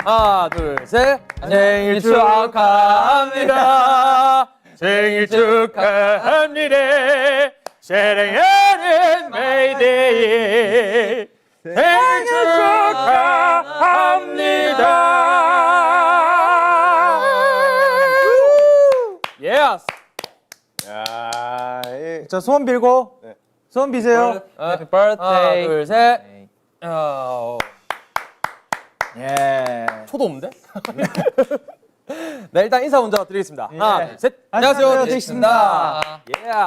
하나, 둘, 셋. 생일 축하합니다. 생일 축하합니다. 사랑하는 메이데이. 생일 축하합니다. 예스. 야, 자, 소원 빌고. 네. 소원 비세요. Happy birthday. 하나, 둘, 셋. 예. 초도 없는데? 네, 일단 인사 먼저 드리겠습니다. 하나, 둘, 셋. 안녕하세요, 안녕하세요, 데이식스입니다. 예스.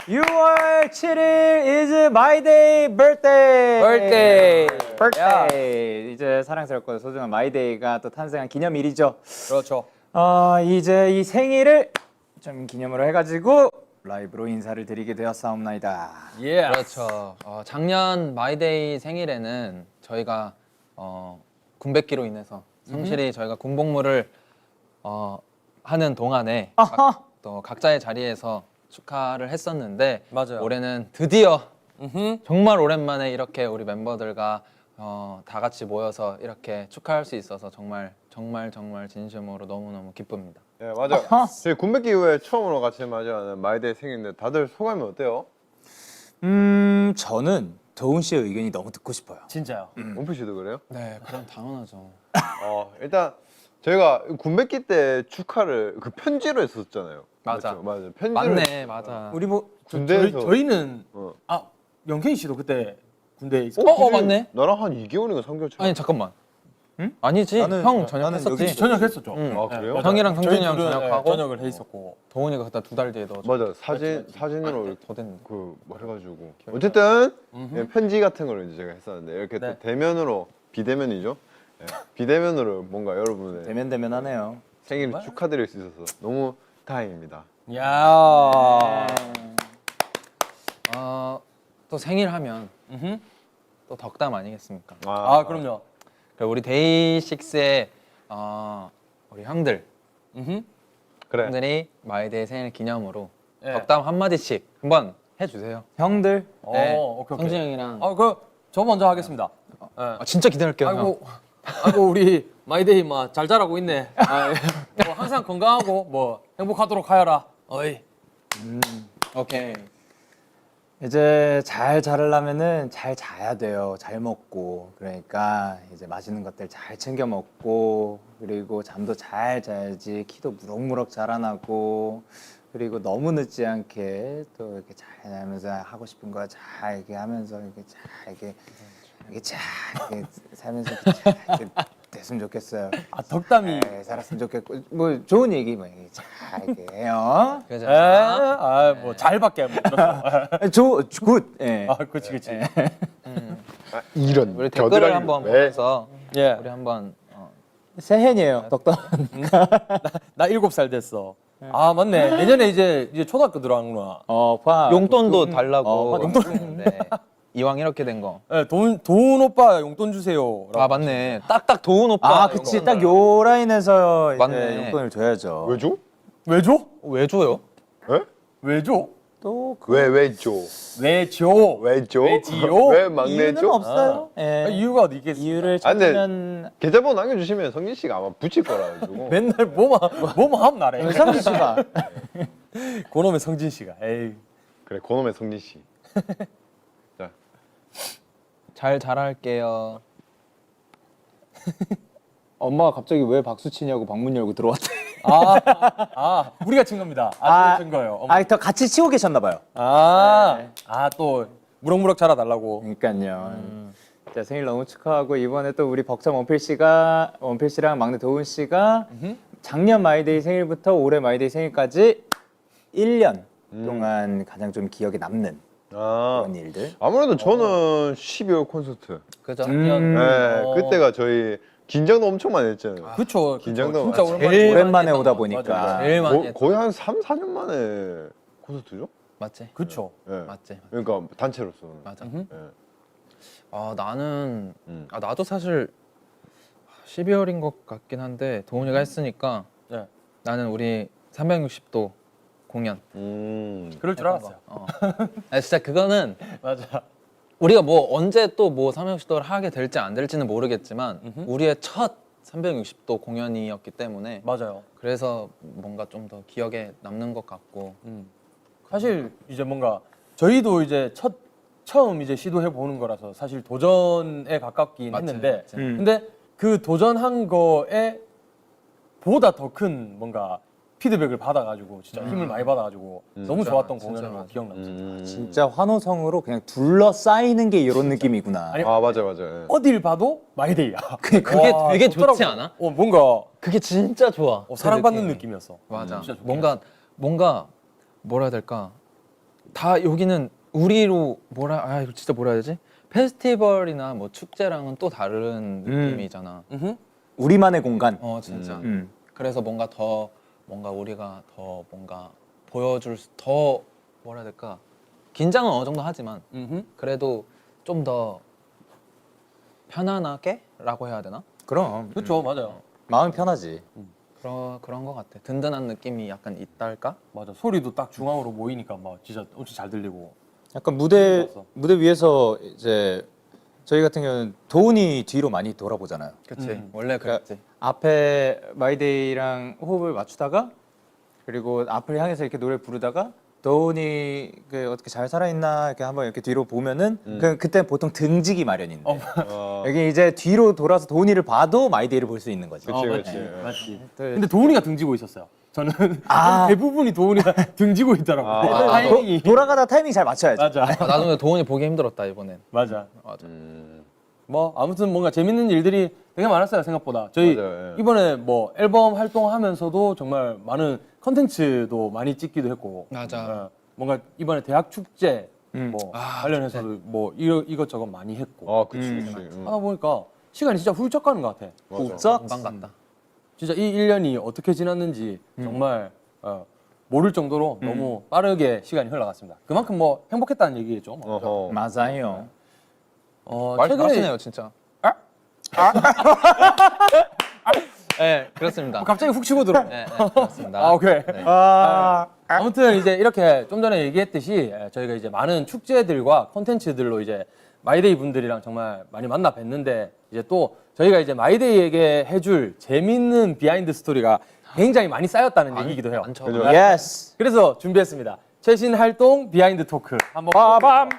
6월 7일 is my day birthday. birthday. 이제 사랑스럽고 소중한 my day가 또 탄생한 기념일이죠. 그렇죠. 이제 이 생일을 좀 기념으로 해가지고 라이브로 인사를 드리게 되었사옵나이다. 예. 그렇죠. 작년 마이데이 생일에는 저희가 군백기로 인해서 성실히 저희가 군복무를 하는 동안에 또 각자의 자리에서 축하를 했었는데 맞아요. 올해는 드디어 정말 오랜만에 이렇게 우리 멤버들과 다 같이 모여서 이렇게 축하할 수 있어서 정말 진심으로 너무너무 기쁩니다. 예, 맞아. 저희 군백기 이후에 처음으로 같이 맞이하는 마이데이 생일인데 다들 소감이 어때요? 저는 도훈 씨의 의견이 너무 듣고 싶어요. 진짜요. 원필 씨도 그래요? 네, 그럼 당연하죠. 일단 저희가 군백기 때 축하를 그 편지로 했었잖아요. 맞아. 그렇죠? 맞아. 편지로 맞네, 맞아. 우리 뭐 군대에서 저희는 어. 영케이 씨도 그때 군대에 있었. 맞네. 나랑 한 2개월인가 3개월 차이. 아니 잠깐만. 아니지. 나는- 형 나는 전역했었지. 여기 전역했었죠. 응. 아, 그래요? 맞아요. 형이랑 성준이 저희 형 둘은, 전역하고 전역을 해 있었고. 도훈이가 그때 2달 뒤에 넣어줘. 맞아. 사진으로 이렇게 더 됐는데. 뭐 해가지고 어쨌든 음흠. 예, 편지 같은 걸 이제 제가 했었는데 이렇게 네. 또 대면으로 비대면이죠. 예, 비대면으로 뭔가 여러분의 대면하네요. 생일을 정말? 축하드릴 수 있어서 너무 다행입니다. 야. 또 생일 하면 음흠. 또 덕담 아니겠습니까? 그럼요. 그리고 우리 데이식스의 우리 형들 음흠. 그래. 형들이 마이데이 생일 기념으로 예. 덕담 한 마디씩 한번 해주세요. 형들. 네. 오케이. 성준이 형이랑. 저 먼저 하겠습니다. 진짜 기다릴게요. 형. 아이고 우리 마이데이 잘 자라고 있네. 뭐 항상 건강하고 뭐 행복하도록 하여라. 어이. 오케이. 이제 잘 자라려면은 잘 자야 돼요. 잘 먹고. 그러니까 이제 맛있는 것들 잘 챙겨 먹고, 그리고 잠도 잘 자야지 키도 무럭무럭 자라나고, 그리고 너무 늦지 않게 또 이렇게 잘 자면서 하고 싶은 거 잘 이렇게 하면서 이렇게 잘 살면서 이렇게 잘 이렇게 됐으면 좋겠어요. 덕담이. 잘 살았으면 좋겠고, 뭐 좋은 얘기 뭐 이렇게 잘 이렇게 해요. 그죠? 뭐 잘밖에 못 들었어. 굿. 예. 그렇지. 이런 우리 댓글을 겨드랑이 한번 왜? 보면서 예. 우리 한번 새해네요. 덕담. 나 7살 됐어. 맞네. 내년에 이제 초등학교 들어가는구나. 용돈도 달라고 용돈. 했는데 이왕 이렇게 된 거. 네, 도훈 오빠 용돈 주세요. 맞네. 딱딱 도훈 오빠. 그치. 딱 요 라인에서 이제 맞네. 용돈을 줘야죠. 왜 줘? 왜 줘? 왜 줘요? 예? 왜 줘? 또 왜 줘? 왜 줘? 왜 줘? 왜지요? 왜 막내 이유는 줘? 없어요. 예. 이유가 어디 있겠어? 이유를 근데- 찾으면 계좌번호 남겨주시면 성진 씨가 아마 붙일 거라 가지고. 맨날 뭐만 하면 나래. 성진 씨가 그놈의 성진 씨가. 에이. 그래, 고놈의 성진 씨. 자, 잘 자랄게요. 엄마가 갑자기 왜 박수 치냐고 방문 열고 들어왔대. 우리가 친 겁니다. 우리가 친 거예요. 더 같이 치고 계셨나 봐요. 또 무럭무럭 자라달라고. 그러니까요. 자, 생일 너무 축하하고 이번에 또 우리 벅참 원필씨랑 막내 도훈 씨가 작년 마이데이 생일부터 올해 마이데이 생일까지 1년 동안 가장 좀 기억에 남는 그런 일들. 아무래도 저는 12월 콘서트. 그죠? 네, 그때가 저희 긴장도 엄청 많이 했잖아요. 그쵸. 긴장도 진짜 제일 오랜만에 많이 오다 했던 보니까. 맞아. 제일 많이 했던 거의 한 3, 4년 만에 콘서트죠? 맞지? 그쵸. 네. 맞지? 그러니까 단체로서는. 맞아. 음흠. 네. 나는 음. 나도 사실 12월인 것 같긴 한데 도훈이가 했으니까 네. 나는 우리 360도 공연. 그럴 줄 알았어요. 진짜 그거는 맞아. 우리가 뭐 언제 또 뭐 360도를 하게 될지 안 될지는 모르겠지만 우리의 첫 360도 공연이었기 때문에 맞아요. 그래서 뭔가 좀 더 기억에 남는 것 같고 사실 이제 뭔가 저희도 이제 처음 이제 시도해 보는 거라서 사실 도전에 가깝긴 맞지, 했는데 맞지. 근데 그 도전한 거에 보다 더 큰 뭔가 피드백을 받아가지고 진짜 힘을 많이 받아가지고 너무 진짜, 좋았던 진짜 공연으로 맞아. 기억납니다. 진짜 환호성으로 그냥 둘러싸이는 게 이런 느낌이구나. 아니, 아 맞아 맞아. 예. 어딜 봐도 마이데이야. 그게 되게 좋지 않아? 뭔가 그게 진짜 좋아. 사랑받는 그 느낌이. 느낌이었어. 맞아. 진짜 좋긴 뭔가 뭐라 해야 될까? 다 여기는 우리로 이거 진짜 뭐라 해야 되지? 페스티벌이나 뭐 축제랑은 또 다른 느낌이잖아. 음흠. 우리만의 공간. 진짜. 음. 그래서 뭔가 우리가 더 뭔가 더 뭐라 해야 될까? 긴장은 어느 정도 하지만 음흠. 그래도 좀 더 편안하게라고 해야 되나? 그럼 그렇죠, 맞아요. 마음이 편하지. 그런 것 같아. 든든한 느낌이 약간 있달까? 맞아. 소리도 딱 중앙으로 모이니까 막 진짜 엄청 잘 들리고. 약간 무대 좋았어. 위에서 이제 저희 같은 경우는 도훈이 뒤로 많이 돌아보잖아요. 그치. 원래 그랬지. 앞에 마이데이랑 호흡을 맞추다가 그리고 앞을 향해서 이렇게 노래 부르다가 도훈이 그 어떻게 잘 살아있나 이렇게 한번 이렇게 뒤로 보면은 그때 보통 등지기 마련인데 여기 이제 뒤로 돌아서 도훈이를 봐도 마이데이를 볼 수 있는 거지. 그치 맞지. 그치. 예. 맞지. 네. 근데 도훈이가 등지고 있었어요. 저는 아. 대부분이 도훈이가 등지고 있더라고. 아. 타이밍이. 돌아가다 타이밍 잘 맞춰야지. 맞아. 나도 근데 도훈이 보기 힘들었다 이번엔. 맞아. 맞아. 뭐 아무튼 뭔가 재밌는 일들이 되게 많았어요 생각보다. 저희 맞아요, 예. 이번에 뭐 앨범 활동하면서도 정말 많은 컨텐츠도 많이 찍기도 했고. 맞아. 뭔가 이번에 대학 축제 뭐 아, 관련해서도 뭐 이것저것 많이 했고. 아 그치 그치. 하다 보니까 시간이 진짜 훌쩍 가는 것 같아. 훌쩍? 금방 갔다. 진짜 이 1년이 어떻게 지났는지 정말 모를 정도로 너무 빠르게 시간이 흘러갔습니다. 그만큼 뭐 행복했다는 얘기겠죠. 뭐. 어허. 맞아요. 말 최근에 잘하시네요 진짜. 네 그렇습니다. 갑자기 훅 치고 들어. 네, 그렇습니다. 오케이. 네. 아무튼 이제 이렇게 좀 전에 얘기했듯이 저희가 이제 많은 축제들과 콘텐츠들로 이제 마이데이 분들이랑 정말 많이 만나 뵀는데 이제 또 저희가 이제 마이데이에게 해줄 재밌는 비하인드 스토리가 굉장히 많이 쌓였다는 얘기이기도 해요. 많죠. 예스. 그래서 준비했습니다. 최신 활동 비하인드 토크 한번 빠밤.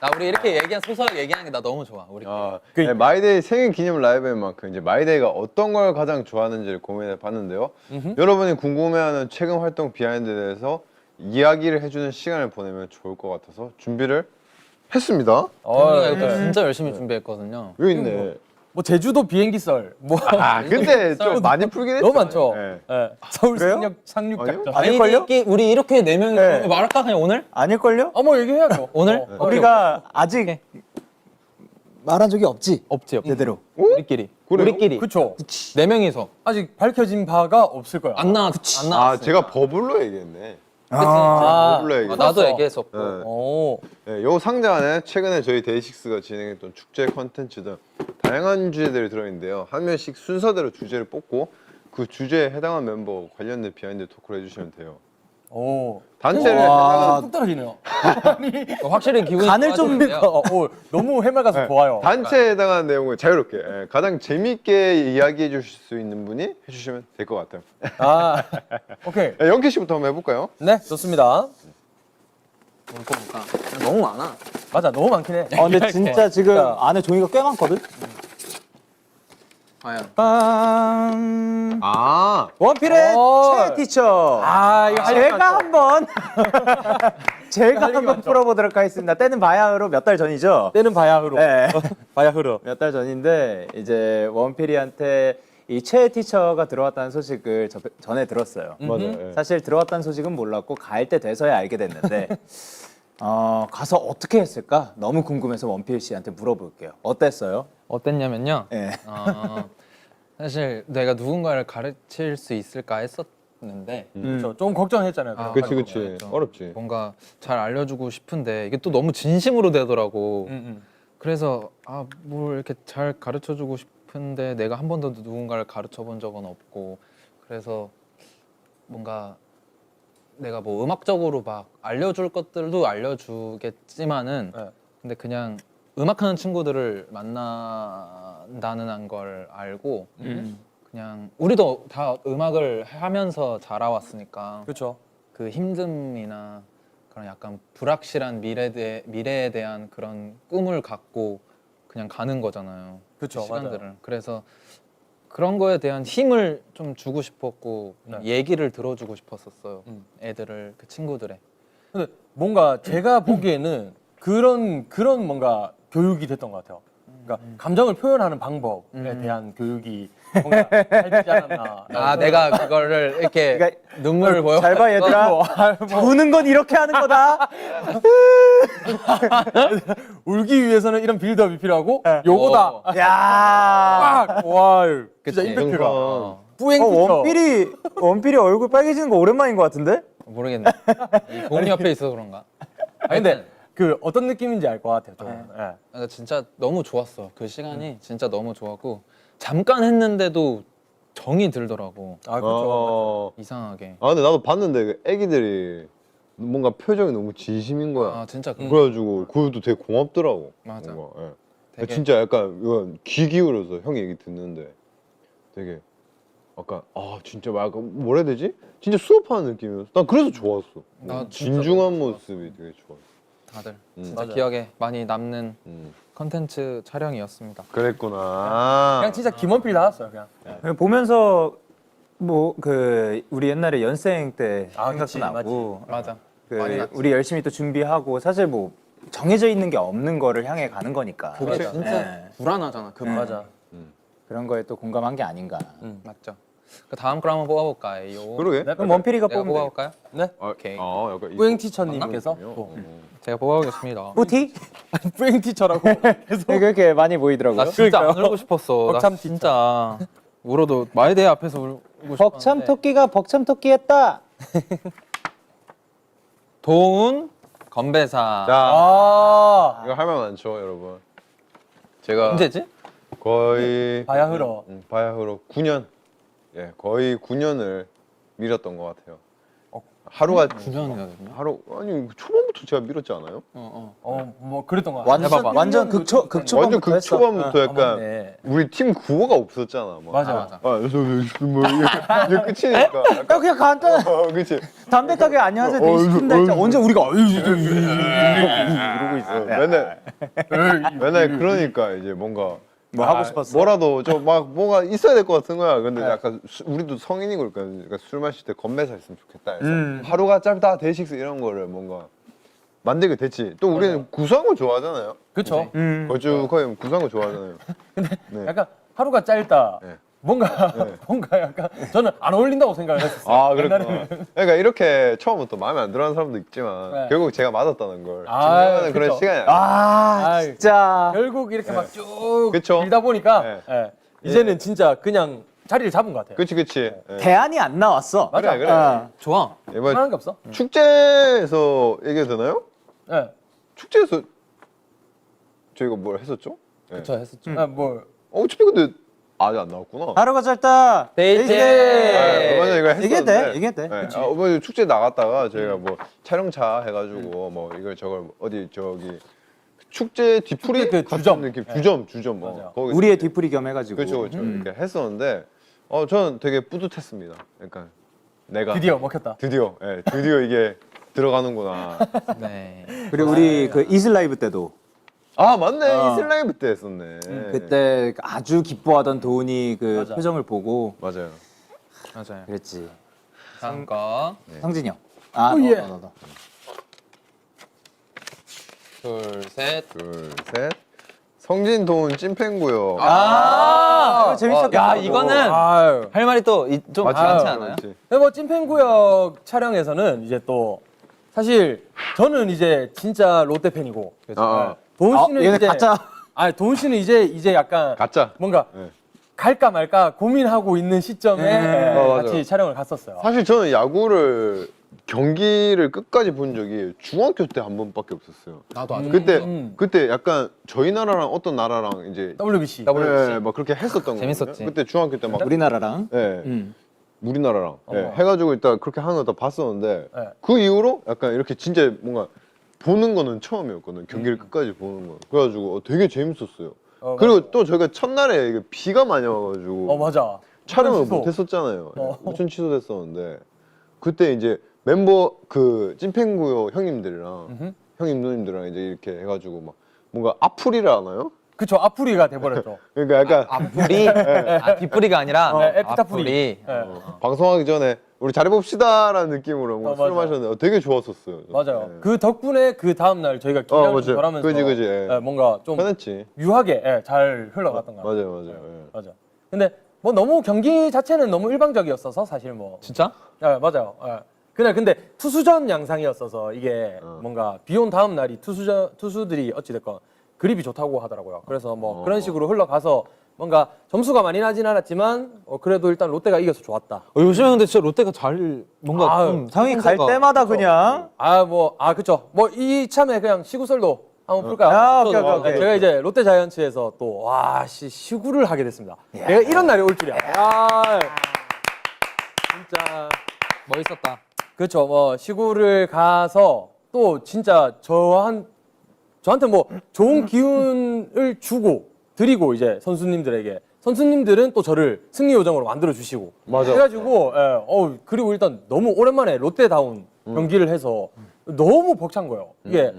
나 우리 이렇게 소소하게 얘기하는 게 나 너무 좋아. 우리. 아, 그러니까. 네, 마이데이 생일 기념 라이브인 만큼 이제 마이데이가 어떤 걸 가장 좋아하는지를 고민해 봤는데요. 여러분이 궁금해하는 최근 활동 비하인드에 대해서 이야기를 해주는 시간을 보내면 좋을 것 같아서 준비를 했습니다. 우리가 이거 네. 진짜 열심히 준비했거든요. 여기 있네. 뭐 제주도 비행기 썰, 뭐 아 근데 좀 많이 풀긴 했죠. 너무 많죠. 네. 예. 서울 그래요? 상륙작전. 아닐걸요? 우리 이렇게 네 명이 네. 말할까 그냥 오늘? 아닐걸요? 뭐 얘기해야죠. 오늘? 우리가 아직 말한 적이 없지. 없지. 제대로. 우리끼리. 그래요? 우리끼리. 그렇죠. 네 명이서 아직 밝혀진 바가 없을 거야. 안 나왔어. 안 나왔어. 아 제가 버블로 얘기했네. 아, 버블로 얘기했어. 나도 얘기했었고. 네. 오. 네, 요 상자 안에 최근에 저희 데이식스가 진행했던 축제 컨텐츠 등 다양한 주제들이 들어있는데요. 한 명씩 순서대로 주제를 뽑고 그 주제에 해당한 멤버 관련된 비하인드 토크를 해주시면 돼요. 오. 단체를 와. 뚝 떨어지네요. 확실히 기분이 간을 좀 좋아지는데요. 너무 해맑아서 좋아요. 단체에 해당한 내용을 자유롭게 가장 재미있게 이야기해 주실 수 있는 분이 해주시면 될 것 같아요. 아, 오케이. 영케 씨부터 한번 해볼까요? 네, 좋습니다. 뭘 뽑을까? 너무 많아. 맞아, 너무 많긴 해. 근데 진짜 지금 안에 종이가 꽤 많거든. 과연. 빰. 아 원필의 오. 최 티처. 아, 이거 할 제가 한번 제가 얘기 한번 많죠? 풀어보도록 하겠습니다. 때는 바야흐로 몇 달 전이죠. 때는 바야흐로. 네. 바야흐로. 몇 달 전인데 이제 원필이한테 이 최 티처가 들어왔다는 소식을 전에 들었어요. 맞아요. 예. 사실 들어왔다는 소식은 몰랐고 갈 때 돼서야 알게 됐는데 가서 어떻게 했을까 너무 궁금해서 원필 씨한테 물어볼게요. 어땠어요? 어땠냐면요. 예. 사실 내가 누군가를 가르칠 수 있을까 했었는데 그렇죠. 좀 걱정했잖아요. 아, 그치 그래가지고. 그치 좀 어렵지. 뭔가 잘 알려주고 싶은데 이게 또 너무 진심으로 되더라고. 그래서 뭘 이렇게 잘 가르쳐주고 싶은데 내가 한 번도 누군가를 가르쳐 본 적은 없고 그래서 뭔가 내가 뭐 음악적으로 막 알려줄 것들도 알려주겠지만은 네. 근데 그냥 음악하는 친구들을 만난다는 걸 알고 그냥 우리도 다 음악을 하면서 자라왔으니까 그렇죠. 그 힘듦이나 그런 약간 불확실한 미래에 대한 그런 꿈을 갖고 그냥 가는 거잖아요. 그쵸, 그 시간들을. 그래서 그런 거에 대한 힘을 좀 주고 싶었고 그냥 얘기를 들어주고 싶었었어요. 애들을 그 친구들의. 근데 뭔가 제가 보기에는 그런 뭔가 교육이 됐던 것 같아요. 그러니까 감정을 표현하는 방법에 대한 교육이 뭔가 잘 되지 않았나. 아 내가 그거를 이렇게 그러니까 눈물을 보여. 잘 봐 얘들아. 우는 건 이렇게 하는 거다. 울기 위해서는 이런 빌드업이 필요하고 요거다. 야. 빡! 와, 진짜 그치. 임팩트가. 어, 뿌앵 티처. 원필이 얼굴 빨개지는 거 오랜만인 것 같은데? 모르겠네. 이 고은 옆에 있어서 그런가? 아니 근데 그 어떤 느낌인지 알 것 같아요. 저는. 예. 나 진짜 너무 좋았어. 그 시간이 진짜 너무 좋았고 잠깐 했는데도 정이 들더라고. 아 그렇죠. 이상하게. 아 근데 나도 봤는데 그 애기들이 뭔가 표정이 너무 진심인 거야. 아 진짜 그래가지고 그것도 되게 고맙더라고. 맞아. 뭔가, 예. 되게- 진짜 약간 이건 귀 기울여서 형 얘기 듣는데 되게 약간 아 진짜 막 약간 뭐라 해야 되지? 진짜 수업하는 느낌이었어. 난 그래서 좋았어. 나 진짜 진중한 너무 모습이 되게 좋았어. 다들 진짜 맞아요. 기억에 많이 남는 음. 컨텐츠 촬영이었습니다. 그랬구나. 그냥 진짜 김원필 나왔어요. 그냥. 보면서 뭐 그 우리 옛날에 연생 때 아, 생각도 그치, 나고 맞아. 그 많이 났지. 우리 열심히 또 준비하고 사실 뭐 정해져 있는 게 없는 거를 향해 가는 거니까. 그게 맞아. 진짜 네. 불안하잖아. 그 맞아. 그런 거에 또 공감한 게 아닌가. 맞죠. 그 다음 걸 한번 뽑아볼까요? 그러게. 네? 그럼 원필이가 내가 뽑으면 뽑아볼까요? 네? 아, 오케이. 아 약간 뿌앵 티처님께서 이거. 또 제가 뽑아보겠습니다. 뿌티? 뿌앵 티처라고 계속. 그렇게 많이 보이더라고요. 나 진짜 그러니까요. 안 울고 싶었어. 나 벅참 진짜 울어도 마이데이 앞에서 울고 싶었는데. 벅참 토끼가 벅참 토끼 했다. 도운 건배사. 자 아. 이거 할 말 많죠 여러분. 제가 언제지? 거의 바야흐로. 바야흐로 9년 거의 9년을 밀었던 것 같아요. 어, 하루가 9년이거든요. 하루 아니 초반부터 제가 밀었지 않아요? 뭐 그랬던 거 같아. 해봐봐. 완전 극초반부터 완전 그 했어. 초반부터 아, 약간 맞네. 우리 팀 구호가 없었잖아. 막. 맞아. 맞아. 그래서 뭐 이게 끝이니까. 야, 약간, 그냥 간단 그치. 담백하게 안녕하세요 되게 시킨다 했잖아. 언제 우리가 이러고 있어. 맨날 그러니까 이제 뭔가 뭐 하고 싶었어? 뭐라도 좀 막 뭐가 있어야 될 것 같은 거야. 근데 약간 우리도 성인이고 그러니까 술 마실 때 건배사 있으면 좋겠다 해서 하루가 짧다 데이식스 이런 거를 뭔가 만들게 됐지. 또 우리는 구수한 거 좋아하잖아요. 그렇죠. 걸쭉하게 구수한 거 좋아하잖아요. 네. 약간 하루가 짧다. 네. 뭔가 뭔가 약간 저는 안 어울린다고 생각을 했었어요. 아 그렇구나. 그러니까 이렇게 처음부터 마음에 안 들어하는 사람도 있지만 네. 결국 제가 맞았다는 걸 아, 증명하는 그런 그쵸. 시간이 아니에요. 아 진짜. 결국 이렇게 막 쭉 그쵸. 밀다 보니까 네. 이제는 진짜 그냥 자리를 잡은 것 같아요. 그치 그치. 예. 대안이 안 나왔어. 맞아. 그래. 좋아. 이번 하는 게 없어. 축제에서 얘기해도 되나요? 네. 축제에서 저희가 뭘 했었죠? 네. 그쵸 했었죠. 뭐 어차피 근데 아직 안 나왔구나. 하루가 짧다. 데이트. 맞아 이거 했었는데. 이게 돼, 이게 돼. 네. 뭐 축제 나갔다가 저희가 뭐 촬영차 해가지고 뭐 이걸 저걸 어디 저기 축제 뒤풀이 축제 그 같은 주점. 느낌 네. 주점 뭐 맞아요. 거기 우리의 뒤풀이 겸 해가지고. 그렇죠 이렇게 했었는데 저는 되게 뿌듯했습니다. 그러니까 내가 드디어 먹혔다. 드디어 이게 들어가는구나. 네. 그리고 우리 그 이슬라이브 때도 아 맞네 이슬라이브 때 했었네. 그때 아주 기뻐하던 도훈이 그 맞아. 표정을 보고 맞아요. 맞아요. 그랬지. 다음 거. 성진이 형. 아, 오, 예. 너. 둘, 셋. 둘 셋. 성진 도훈 찐팬구요. 이거 재밌었겠다. 야, 이거는 아유. 할 말이 또 좀 맞지, 많지 맞지, 않아요? 맞지. 근데 뭐 찐팬구역 촬영에서는 이제 또 사실 저는 이제 진짜 롯데 팬이고 도훈 씨는 얘네 이제 가짜. 아니 도훈 씨는 이제 약간 가짜. 뭔가 네. 갈까 말까 고민하고 있는 시점에 맞아요. 같이 촬영을 갔었어요. 사실 저는 야구를 경기를 끝까지 본 적이 중학교 때 한 번밖에 없었어요. 나도 아직. 그때 약간 저희 나라랑 어떤 나라랑 이제 WBC. 막 그렇게 했었던 거예요. 재밌었지. 그때 중학교 때 막 우리나라랑. 우리나라랑 해가지고 일단 그렇게 하는 거 다 봤었는데 네. 그 이후로 약간 이렇게 진짜 뭔가 보는 거는 처음이었거든. 경기를 끝까지 보는 거. 그래가지고 되게 재밌었어요. 어, 그리고 맞아. 또 저희가 첫날에 이게 비가 많이 와가지고 맞아. 촬영을 취소. 못 했었잖아요. 어. 우천 취소됐었는데 그때 이제 멤버 그 찐팬구요 형님들이랑 음흠. 형님 누님들이랑 이제 이렇게 해가지고 막 뭔가 앞풀이라 하나요? 그쵸, 앞풀이가 돼버렸죠. 그러니까 약간 앞뿌리? 아 뒷뿌리가 아니라 네, 에피타풀이. 앞뿌리. 네. 방송하기 전에 우리 잘해봅시다라는 느낌으로 뭔가 술을 맞아. 마셨는데 되게 좋았었어요. 맞아요. 네. 그 덕분에 그 다음날 저희가 기량을 맞아요. 덜하면서 그지, 예. 뭔가 좀 편했지. 유하게 잘 흘러갔던 것 같아요. 맞아요. 예. 맞아. 근데 뭐 너무 경기 자체는 너무 일방적이었어서 사실 뭐. 진짜? 맞아요. 그날 근데 투수전 양상이었어서 이게 어. 뭔가 비온 다음 날이 투수들이 어찌됐건 그립이 좋다고 하더라고요. 그래서 뭐 그런 식으로 흘러가서 뭔가 점수가 많이 나진 않았지만 그래도 일단 롯데가 이겨서 좋았다. 요즘에 근데 진짜 롯데가 잘 뭔가 아유, 좀 형이 갈 상대가- 때마다 그냥 그쵸. 뭐 이참에 그냥 시구설도 한번 풀까요? 아, 오케이, 오케이, 오케이. 제가 이제 롯데 자이언츠에서 또 시구를 하게 됐습니다. 내가 이런 날이 올 줄이야. 진짜. 멋있었다. 그렇죠. 뭐 시구를 가서 또 진짜 저한테 뭐 좋은 기운을 주고 드리고 이제 선수님들은 또 저를 승리 요정으로 만들어 주시고. 맞아. 그래가지고 그리고 일단 너무 오랜만에 롯데다운 경기를 해서 너무 벅찬 거예요. 이게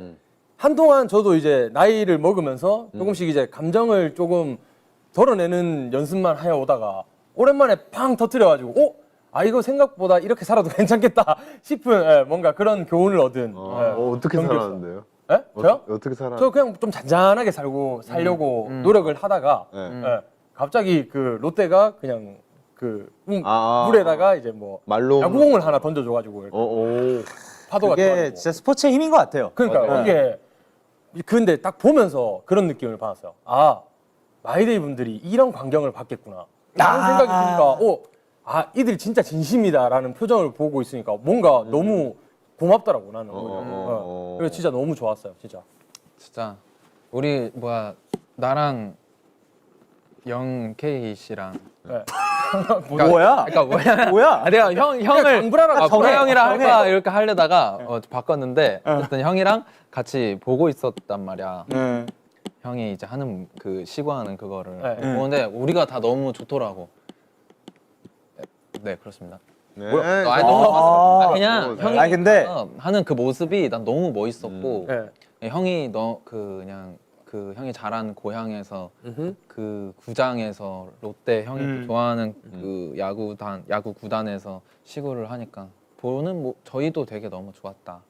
한동안 저도 이제 나이를 먹으면서 조금씩 이제 감정을 조금 덜어내는 연습만 해오다가 오랜만에 팡 터트려가지고 이거 생각보다 이렇게 살아도 괜찮겠다 싶은 뭔가 그런 교훈을 얻은 어떻게 경기였어요. 살았는데요? 저요? 어떻게 살았? 저 그냥 좀 잔잔하게 살려고 노력을 하다가 네. 갑자기 그 롯데가 그냥 그 아. 물에다가 이제 뭐 말로 야구공을 하나 던져줘가지고 이렇게 오. 파도가 그게 쳐가지고. 진짜 스포츠의 힘인 것 같아요. 그러니까 맞아요. 이게 근데 딱 보면서 그런 느낌을 받았어요. 마이데이 분들이 이런 광경을 받겠구나. 라는 생각이 드니까 이들 진짜 진심이다라는 표정을 보고 있으니까 뭔가 너무 고맙더라고 나는. 오히려. 그래서 진짜 너무 좋았어요, 진짜. 진짜 우리 나랑 영케이 씨랑 네. 뭐야? 그러니까 뭐냐? 뭐야? 내가 형을 강불하라고 보라 형이랑 정해. 할까 이렇게 하려다가 바꿨는데 어쨌든 형이랑 같이 보고 있었단 말이야. 네. 형이 이제 하는 그 시구하는 그거를 네. 보는데 우리가 다 너무 좋더라고. 네 그렇습니다. 네. 아니, 너무 좋았어. 그냥 네. 형이 아니, 근데- 하는 그 모습이 난 너무 멋있었고 네. 형이 그냥 그 형이 자란 고향에서 음흠. 그 구장에서 롯데 형이 좋아하는 그 야구 구단에서 시구를 하니까 보는 저희도 되게 너무 좋았다.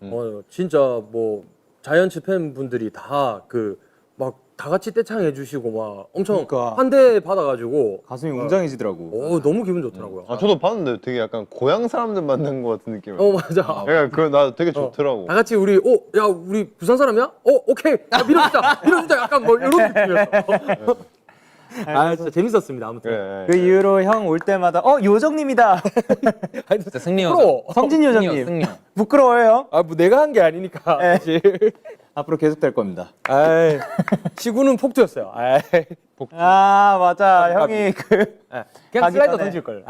진짜 뭐 자이언츠 팬분들이 다 다 같이 떼창해 주시고 막 엄청 그러니까. 환대 받아가지고 가슴이 웅장해지더라고. 너무 기분 좋더라고요. 저도 봤는데 되게 약간 고향 사람들 만난 것 같은 느낌. 맞아. 약간 나 되게 좋더라고. 다 같이 우리 우리 부산 사람이야? 오케이. 밀어주자. 약간 뭐 이런 느낌이었어. 진짜 재밌었습니다. 아무튼. 그래. 그 이후로 형 올 때마다 요정님이다. 진짜 승리 프로. 요정. 성진 요정님. 승리. 부끄러워요. 뭐 내가 한 게 아니니까. 네. 사실. 앞으로 계속 될 겁니다. 시구는 폭투였어요. 맞아. 형이 그냥 가기 슬라이더 전에. 던질 걸.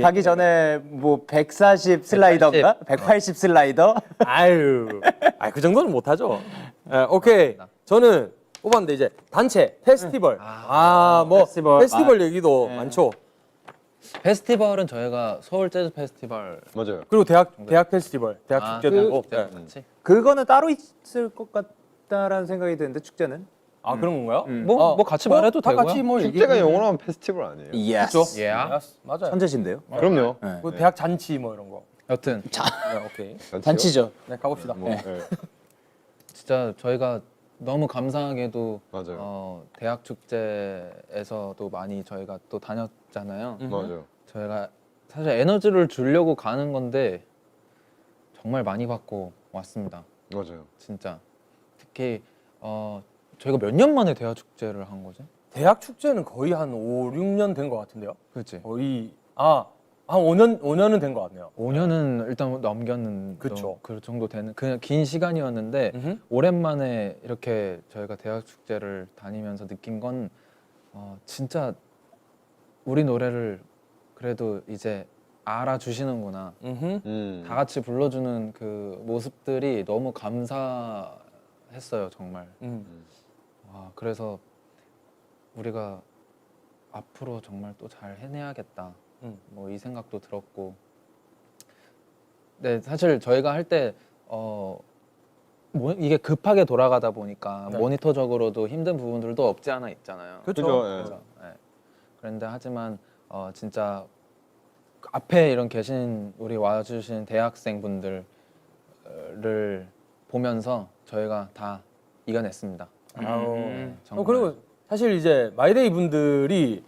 가기 전에 뭐 140 슬라이더인가? 180 슬라이더? 그 정도는 못하죠. 오케이. 저는 뽑았는데 이제 단체 페스티벌. 페스티벌 얘기도 많죠. 페스티벌은 저희가 서울 재즈 페스티벌 맞아요. 그리고 대학 페스티벌, 대학 축제도 있고. 같이. 그거는 따로 있을 것 같다라는 생각이 드는데 축제는? 그런 건가요? 뭐 같이 말해도 다 되고요. 같이 뭐 축제가 영원한 페스티벌 아니에요? 예스. 맞아요. 천재신데요? 그럼요. 그 대학 잔치 뭐 이런 거. 여튼 네, 오케이. 잔치죠. 네, 가봅시다. 뭐, 네. 진짜 저희가 너무 감사하게도 맞아요. 대학 축제에서도 많이 저희가 또 다녔잖아요. 맞아요. 저희가 사실 에너지를 주려고 가는 건데 정말 많이 받고 왔습니다. 맞아요. 진짜 특히 저희가 몇 년 만에 대학 축제를 한 거지? 대학 축제는 거의 한 5, 6년 된 것 같은데요. 그렇지. 거의 한 5년은 된 것 같네요. 5년은 일단 넘겼는 그쵸. 그 정도 되는 그냥 긴 시간이었는데 음흠. 오랜만에 이렇게 저희가 대학 축제를 다니면서 느낀 건 진짜 우리 노래를 그래도 이제 알아주시는구나. 음흠. 다 같이 불러주는 그 모습들이 너무 감사했어요, 정말. 와, 그래서 우리가 앞으로 정말 또 잘 해내야겠다. 뭐 이 생각도 들었고. 네, 사실 저희가 할 때 이게 급하게 돌아가다 보니까 네. 모니터적으로도 힘든 부분들도 없지 않아 있잖아요. 그렇죠. 그죠, 예. 그죠? 네. 그런데 하지만 진짜 앞에 이런 계신 우리 와주신 대학생분들을 보면서 저희가 다 이겨냈습니다. 정말. 그리고 사실 이제 마이데이 분들이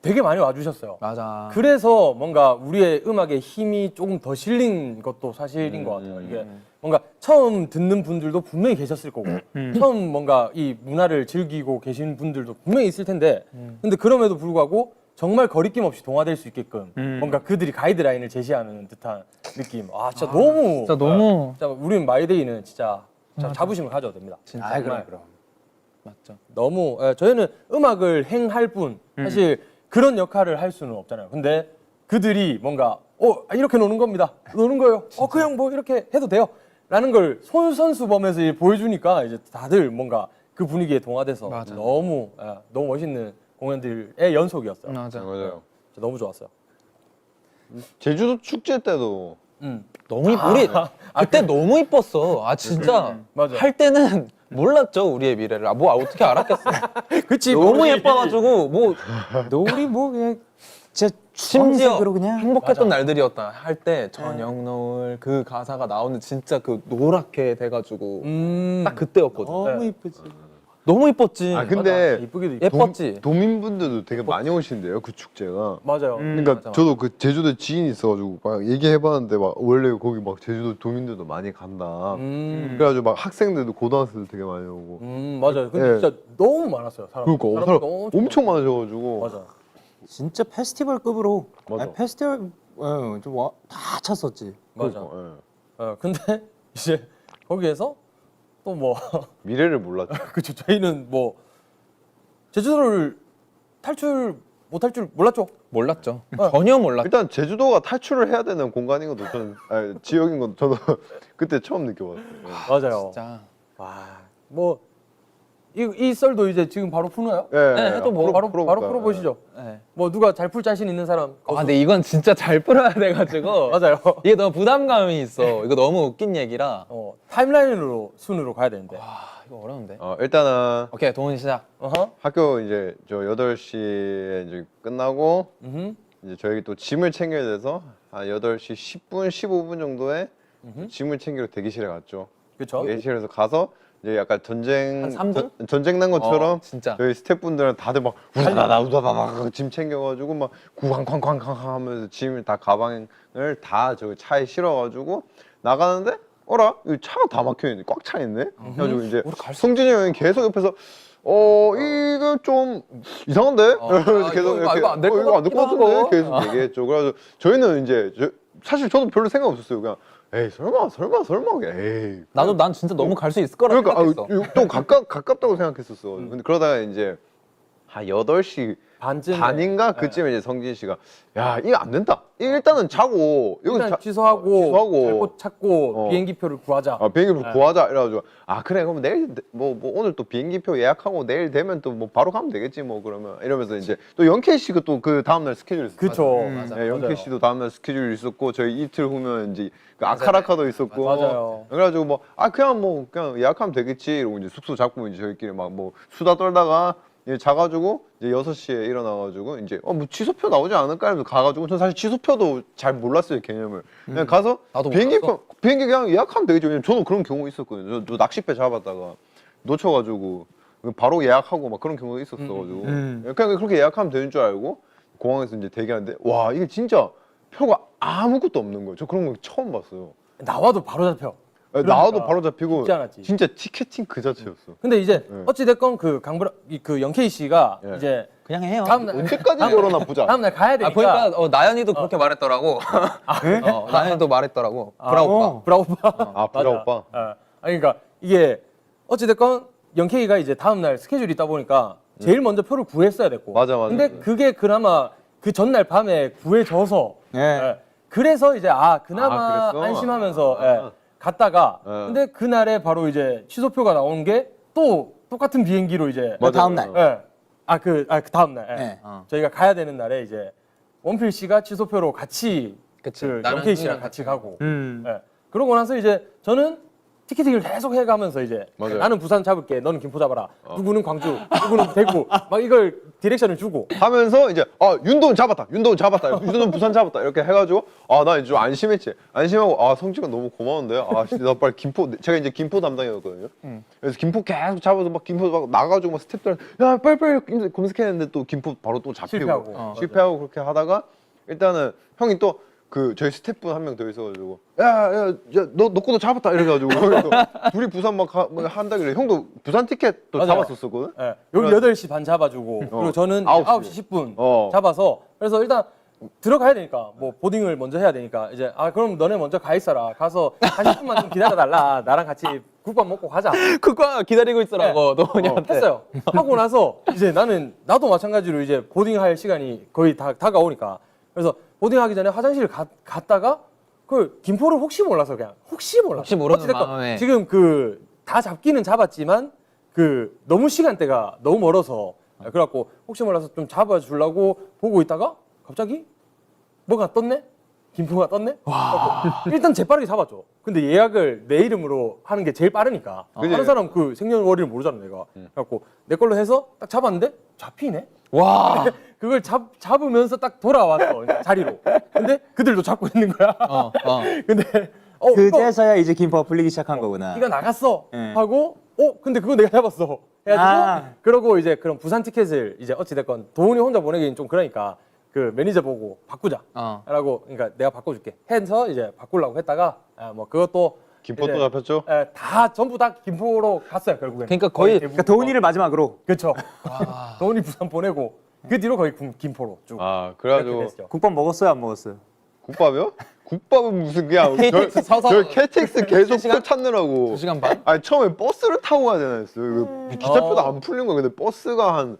되게 많이 와주셨어요. 맞아. 그래서 뭔가 우리의 음악에 힘이 조금 더 실린 것도 사실인 것 같아요. 이게 뭔가 처음 듣는 분들도 분명히 계셨을 거고 처음 뭔가 이 문화를 즐기고 계신 분들도 분명히 있을 텐데 근데 그럼에도 불구하고 정말 거리낌 없이 동화될 수 있게끔 뭔가 그들이 가이드라인을 제시하는 듯한 느낌. 아 진짜 너무 진짜 너무 진짜 우리는 마이데이는 진짜 자부심을 가져도 됩니다. 진짜 아, 정말. 그럼. 맞죠. 너무 저희는 음악을 행할 뿐 사실 그런 역할을 할 수는 없잖아요. 근데 그들이 뭔가 이렇게 노는 겁니다. 노는 거예요. 그냥 뭐 이렇게 해도 돼요. 라는 걸 솔선수범해서 이제 보여주니까 이제 다들 뭔가 그 분위기에 동화돼서 맞아. 너무 멋있는 공연들의 연속이었어요. 맞아. 맞아요. 진짜 너무 좋았어요. 제주도 축제 때도 너무 우리 그때 너무 이뻤어. 아 진짜 맞아. 할 때는 몰랐죠 우리의 미래를. 어떻게 알았겠어. 그치 너무 우리- 예뻐가지고 뭐 우리 뭐 그냥 진짜 심지어 주황색으로 그냥 행복했던 날들이었다. 할 때 저녁 노을 그 가사가 나오는 진짜 그 노랗게 돼가지고 딱 그때였거든. 너무 이쁘지. 너무 이뻤지. 아 근데 맞아. 이쁘기도 이쁘. 예뻤지. 도민분들도 되게 많이 오신대요 그 축제가. 맞아요. 그러니까 맞아. 저도 그 제주도에 지인이 있어가지고 막 얘기해봤는데 막 원래 거기 막 제주도 도민들도 많이 간다. 그래가지고 막 학생들도 고등학생들 되게 많이 오고. 맞아요. 근데 예. 진짜 너무 많았어요. 사람. 그러니까 사람도 사람 엄청 많으셔가지고. 맞아. 진짜 페스티벌급으로. 맞아. 아니, 페스티벌 다 찼었지. 맞아. 그러니까, 예. 근데 이제 거기에서 또 뭐 미래를 몰랐죠. 그쵸 저희는 뭐 제주도를 탈출 못할 줄 몰랐죠. 몰랐죠. 전혀 몰랐죠. 일단 제주도가 탈출을 해야 되는 공간인 것도 저는 지역인 것도 저도 그때 처음 느껴봤어요. 예. 맞아요. 진짜. 뭐 이 썰도 이제 지금 바로 푸나요? 예, 네, 해도 뭐 바로 풀어볼까요? 풀어보시죠. 네. 뭐 누가 잘 풀 자신 있는 사람? 근데 이건 진짜 잘 풀어야 돼가지고 맞아요. 이게 너무 부담감이 있어. 이거 너무 웃긴 얘기라. 타임라인으로 순으로 가야 되는데. 이거 어려운데. 일단은 오케이 동훈이 시작. 어허. 학교 이제 저 8시에 이제 끝나고 음흠. 이제 저희 또 짐을 챙겨야 돼서 한 8시 10분, 15분 정도에 짐을 챙기러 대기실에 갔죠. 그쵸. 대기실에서 가서 이제 약간 한 3분? 전쟁 난 것처럼 진짜. 저희 스태프분들은 다들 막 우다다다 짐 챙겨가지고 막 구쾅쾅쾅쾅 하면서 짐을 다 가방을 다 저기 차에 실어가지고 나가는데 어라? 이 차가 다 막혀 있네, 꽉 차 있네. 그래가지고 이제 우리 갈수 성진이 형이 계속 옆에서 이거 좀 이상한데? 이러면서 계속 이거 이렇게 안될것 이거 안 될 것 같기도 같은데? 하고. 계속 얘기했죠. 그래서 저희는 이제 사실 저도 별로 생각 없었어요. 그냥 에이 설마 에이 난 진짜 너무 갈 수 있을 거라 그러니까 생각했어. 또 가깝다고 생각했었어. 근데 그러다가 이제 한 8시 반쯤에 반인가 그쯤에 이제 성진 씨가 야 이거 안 된다. 이거 일단은 자고 일단 여기서 취소하고 잘 곳 찾고 어. 비행기표를 구하자. 비행기표 구하자 이래가지고 그래 그럼 내일 뭐 오늘 또 비행기표 예약하고 내일 되면 또 뭐 바로 가면 되겠지 뭐 그러면 이러면서 이제 또 영케이 씨가 또 그 다음날 스케줄이 있었어요. 그쵸. 맞아. 네, 영케이 맞아요. 씨도 다음날 스케줄이 있었고 저희 이틀 후면 이제 그 아카라카도 있었고 맞아요. 그래가지고 뭐 그냥 예약하면 되겠지 이러고 이제 숙소 잡고 이제 저희끼리 막 뭐 수다 떨다가 이제 자가지고 이제 6시에 일어나가지고 이제 뭐 취소표 나오지 않을까 하면서 가가지고 전 사실 취소표도 잘 몰랐어요 개념을 그냥 가서 나도 비행기 그냥 예약하면 되겠죠. 왜냐면 저는 그런 경우 있었거든요. 저 낚싯배 잡았다가 놓쳐가지고 바로 예약하고 막 그런 경우가 있었어가지고 그냥 그렇게 예약하면 되는 줄 알고 공항에서 이제 대기하는데 와 이게 진짜 표가 아무것도 없는 거예요. 저 그런 거 처음 봤어요. 나와도 바로 잡혀. 나와도 바로 잡히고 쉽지 않았지. 진짜 티켓팅 그 자체였어. 근데 이제 네. 어찌 됐건 그 그 영케이 씨가 예. 이제 그냥 해요. 다음 날 언제까지 걸어나 보자. 다음 날 가야 되니까. 보니까 나연이도 그렇게 말했더라고. 나연이도 말했더라고. 브라오빠. 브라오빠. 브라 맞아. 오빠. 아니 그러니까 이게 어찌 됐건 영케이가 이제 다음 날 스케줄이 있다 보니까 제일 먼저 표를 구했어야 됐고. 맞아. 근데 그게 그나마 그 전날 밤에 구해져서 예. 예. 그래서 이제 그나마 그랬어? 안심하면서 예, 갔다가 예. 근데 그날에 바로 이제 취소표가 나온 게 또 똑같은 비행기로 이제 맞아요. 다음 날. 예. 그 다음 날 예. 네. 저희가 가야 되는 날에 이제 원필 씨가 취소표로 같이 그치. 그 나랑 영케이 씨랑 형이랑 같이 가고 음. 예. 그러고 나서 이제 저는 티켓팅을 계속 해가면서 이제 맞아요. 나는 부산 잡을게, 너는 김포 잡아라. 누구는 광주, 누구는 대구, 막 이걸 디렉션을 주고. 하면서 이제 윤도훈 잡았다, 윤도훈 부산 잡았다 이렇게 해가지고 나 이제 좀 안심했지. 안심하고 성지가 너무 고마운데요. 진짜 나 빨리 김포, 제가 이제 김포 담당이었거든요. 그래서 김포 계속 잡아서 막 김포 막 나가지고 막 스태프들 야 빨리 검색했는데 또 김포 바로 또 잡히고 실패하고. 그렇게 하다가 일단은 형이 또 그 저희 스태프 한 명 더 있어가지고 야너 것도 잡았다 이래가지고 또 둘이 부산 막 한다길래 형도 부산 티켓 또 맞아요. 잡았었거든. 예. 여기 8시 반 잡아주고 그리고 저는 9시 10분 잡아서 그래서 일단 들어가야 되니까 뭐 보딩을 먼저 해야 되니까 이제 그럼 너네 먼저 가 있어라. 가서 한 10분만 좀 기다려달라. 나랑 같이 국밥 먹고 가자. 그거 기다리고 있으라고 노은이한테. 했어요. 하고 나서 이제 나도 마찬가지로 이제 보딩할 시간이 거의 다가오니까 그래서 보딩하기 전에 화장실을 갔다가 그 김포를 혹시 몰라서 그냥 혹시 몰라. 혹시 모르는 어찌됐건 마음에. 지금 그 다 잡기는 잡았지만 그 너무 시간대가 너무 멀어서 그래갖고 혹시 몰라서 좀 잡아주려고 보고 있다가 갑자기 뭐가 떴네? 김포가 떴네? 그래갖고 일단 재빠르게 잡았죠. 근데 예약을 내 이름으로 하는 게 제일 빠르니까 그지? 다른 사람 그 생년월일을 모르잖아 내가. 그래갖고 내 걸로 해서 딱 잡았는데 잡히네? 와. 그걸 잡으면서 딱 돌아왔어 자리로. 근데 그들도 잡고 있는 거야. 근데 이거 그제서야 이제 김포가 풀리기 시작한 거구나. 이거 나갔어 예. 하고 근데 그거 내가 잡았어 해가지고 그러고 이제 그럼 부산 티켓을 이제 어찌됐건 도훈이 혼자 보내기는 좀 그러니까 그 매니저 보고 바꾸자 라고 그러니까 내가 바꿔줄게 해서 이제 바꾸려고 했다가 뭐 그것도 김포 이제, 또 잡혔죠? 다 전부 다 김포로 갔어요 결국엔. 그러니까 거의 그러니까 도훈이를 마지막으로 그렇죠. 도훈이 부산 보내고 그 뒤로 거의 김포로 쭉 그래가지고 이렇게 됐죠. 국밥 먹었어요 안 먹었어요? 국밥이요? 국밥은 무슨 그냥 KTX 서서 저 KTX 계속 표 찾느라고 2시간 반? 아니 처음에 버스를 타고 가야 되나 했어요. 기차표도 안 풀린 거야. 근데 버스가 한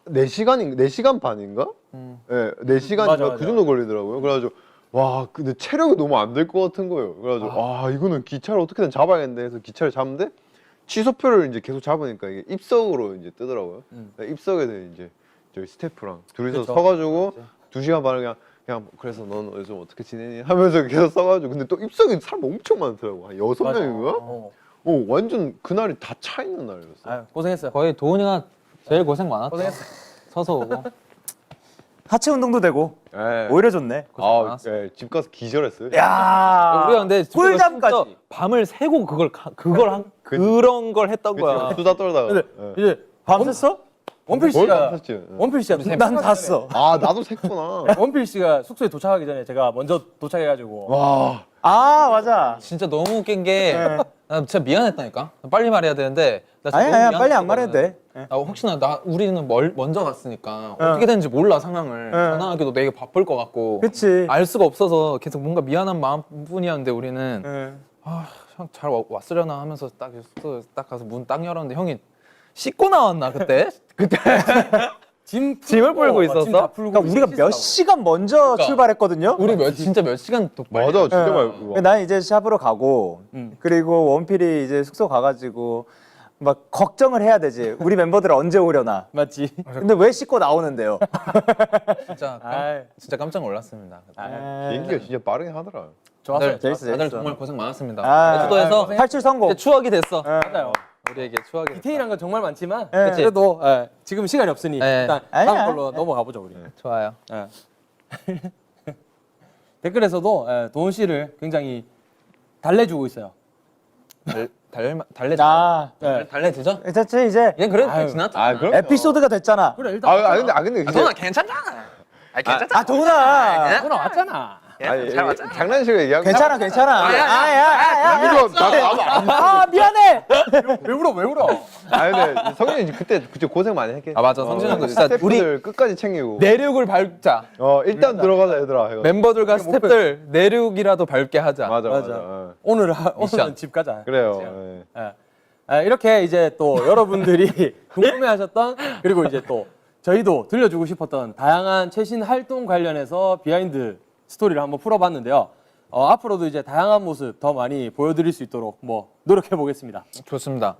4시간 반인가? 예, 4시간인가 맞아. 그 정도 걸리더라고요. 그래가지고 와 근데 체력이 너무 안 될 것 같은 거예요. 그래가지고 이거는 기차를 어떻게든 잡아야겠는데 해서 기차를 잡는데 취소표를 이제 계속 잡으니까 이게 입석으로 이제 뜨더라고요. 입석에서 이제 저희 스태프랑 둘이서 그쵸. 서가지고 2시간 반을 그냥 그래서 넌 요즘 어떻게 지내니? 하면서 계속 써가지고 근데 또 입석에 사람 엄청 많더라고. 한 6명인가? 완전 그날이 다 차 있는 날이었어. 고생했어요. 거의 도훈이가 제일 고생 많았죠. 고생했어. 서서 오고. 하체 운동도 되고 예. 오히려 좋네. 많았어요. 집 가서 기절했어요. 야 우리가 근데 꿀잠까지. 진짜 밤을 새고 그런 걸 했던 거야. 수다 떨다가. 근데 예. 이제 밤샜어? 원필 뭘 씨가 탔지? 원필 씨가 난 잤어. 나도 샜구나. 원필 씨가 숙소에 도착하기 전에 제가 먼저 도착해가지고 와. 맞아. 진짜 너무 웃긴 게 나 진짜 미안했다니까. 빨리 말해야 되는데 나 진짜 아니야 너무 빨리 안 미안했거든. 말해도 돼. 혹시나 우리는 먼저 갔으니까 어떻게 되는지 몰라 상황을. 전화하기도 되게 바쁠 것 같고. 그치. 알 수가 없어서 계속 뭔가 미안한 마음뿐이었는데 우리는 형 잘 왔으려나 하면서 딱 숙소 딱 가서 문 딱 열었는데 형이 씻고 나왔나 그때? 짐을 풀고 있었어? 짐 다 풀고 그러니까 우리가 몇 시간 먼저 그러니까. 출발했거든요. 우리 진짜 몇 시간 또 맞아, 진짜 말고. 난 이제 샵으로 가고 그리고 원필이 이제 숙소 가가지고 막 걱정을 해야 되지. 우리 멤버들 언제 오려나. 맞지? 근데 왜 씻고 나오는데요? 진짜 깜짝 놀랐습니다. 비행기가 진짜 빠르긴 하더라. 좋았어요. 다들 정말 고생 많았습니다. 제주도에서 탈출 성공. 이제 추억이 됐어. 맞아요. 우리에게 추억이 됐다. 디테일한 건 정말 많지만 그치? 그래도 지금 시간이 없으니 일단 다음 아니야. 걸로 넘어가 보죠 우리. 좋아요. 댓글에서도 도훈 씨를 굉장히 달래주고 있어요. 달래지죠? 대체 이제 얘는 그래도 아유. 지났다. 그럼. 에피소드가 됐잖아. 그래 일단 근데 도훈아 괜찮잖아. 괜찮잖아. 도훈아. 도훈아 왔잖아. 장난식으로 얘기하고. 괜찮아. 야, 미안해. 왜 울어? 근데 성진이 그때 고생 많이 했겠지. 맞아. 성진 형도 진짜 우리 스태프들 끝까지 챙기고. 내륙을 밟자. 일단 들어가자 얘들아. 해가지고. 멤버들과 스태프들 내륙이라도 밟게 하자. 맞아. 오늘은 미션. 집 가자. 그래요. 이렇게 이제 또 여러분들이 궁금해하셨던 그리고 이제 또 저희도 들려주고 싶었던 다양한 최신 활동 관련해서 비하인드 스토리를 한번 풀어봤는데요. 앞으로도 이제 다양한 모습 더 많이 보여드릴 수 있도록 뭐 노력해 보겠습니다. 좋습니다.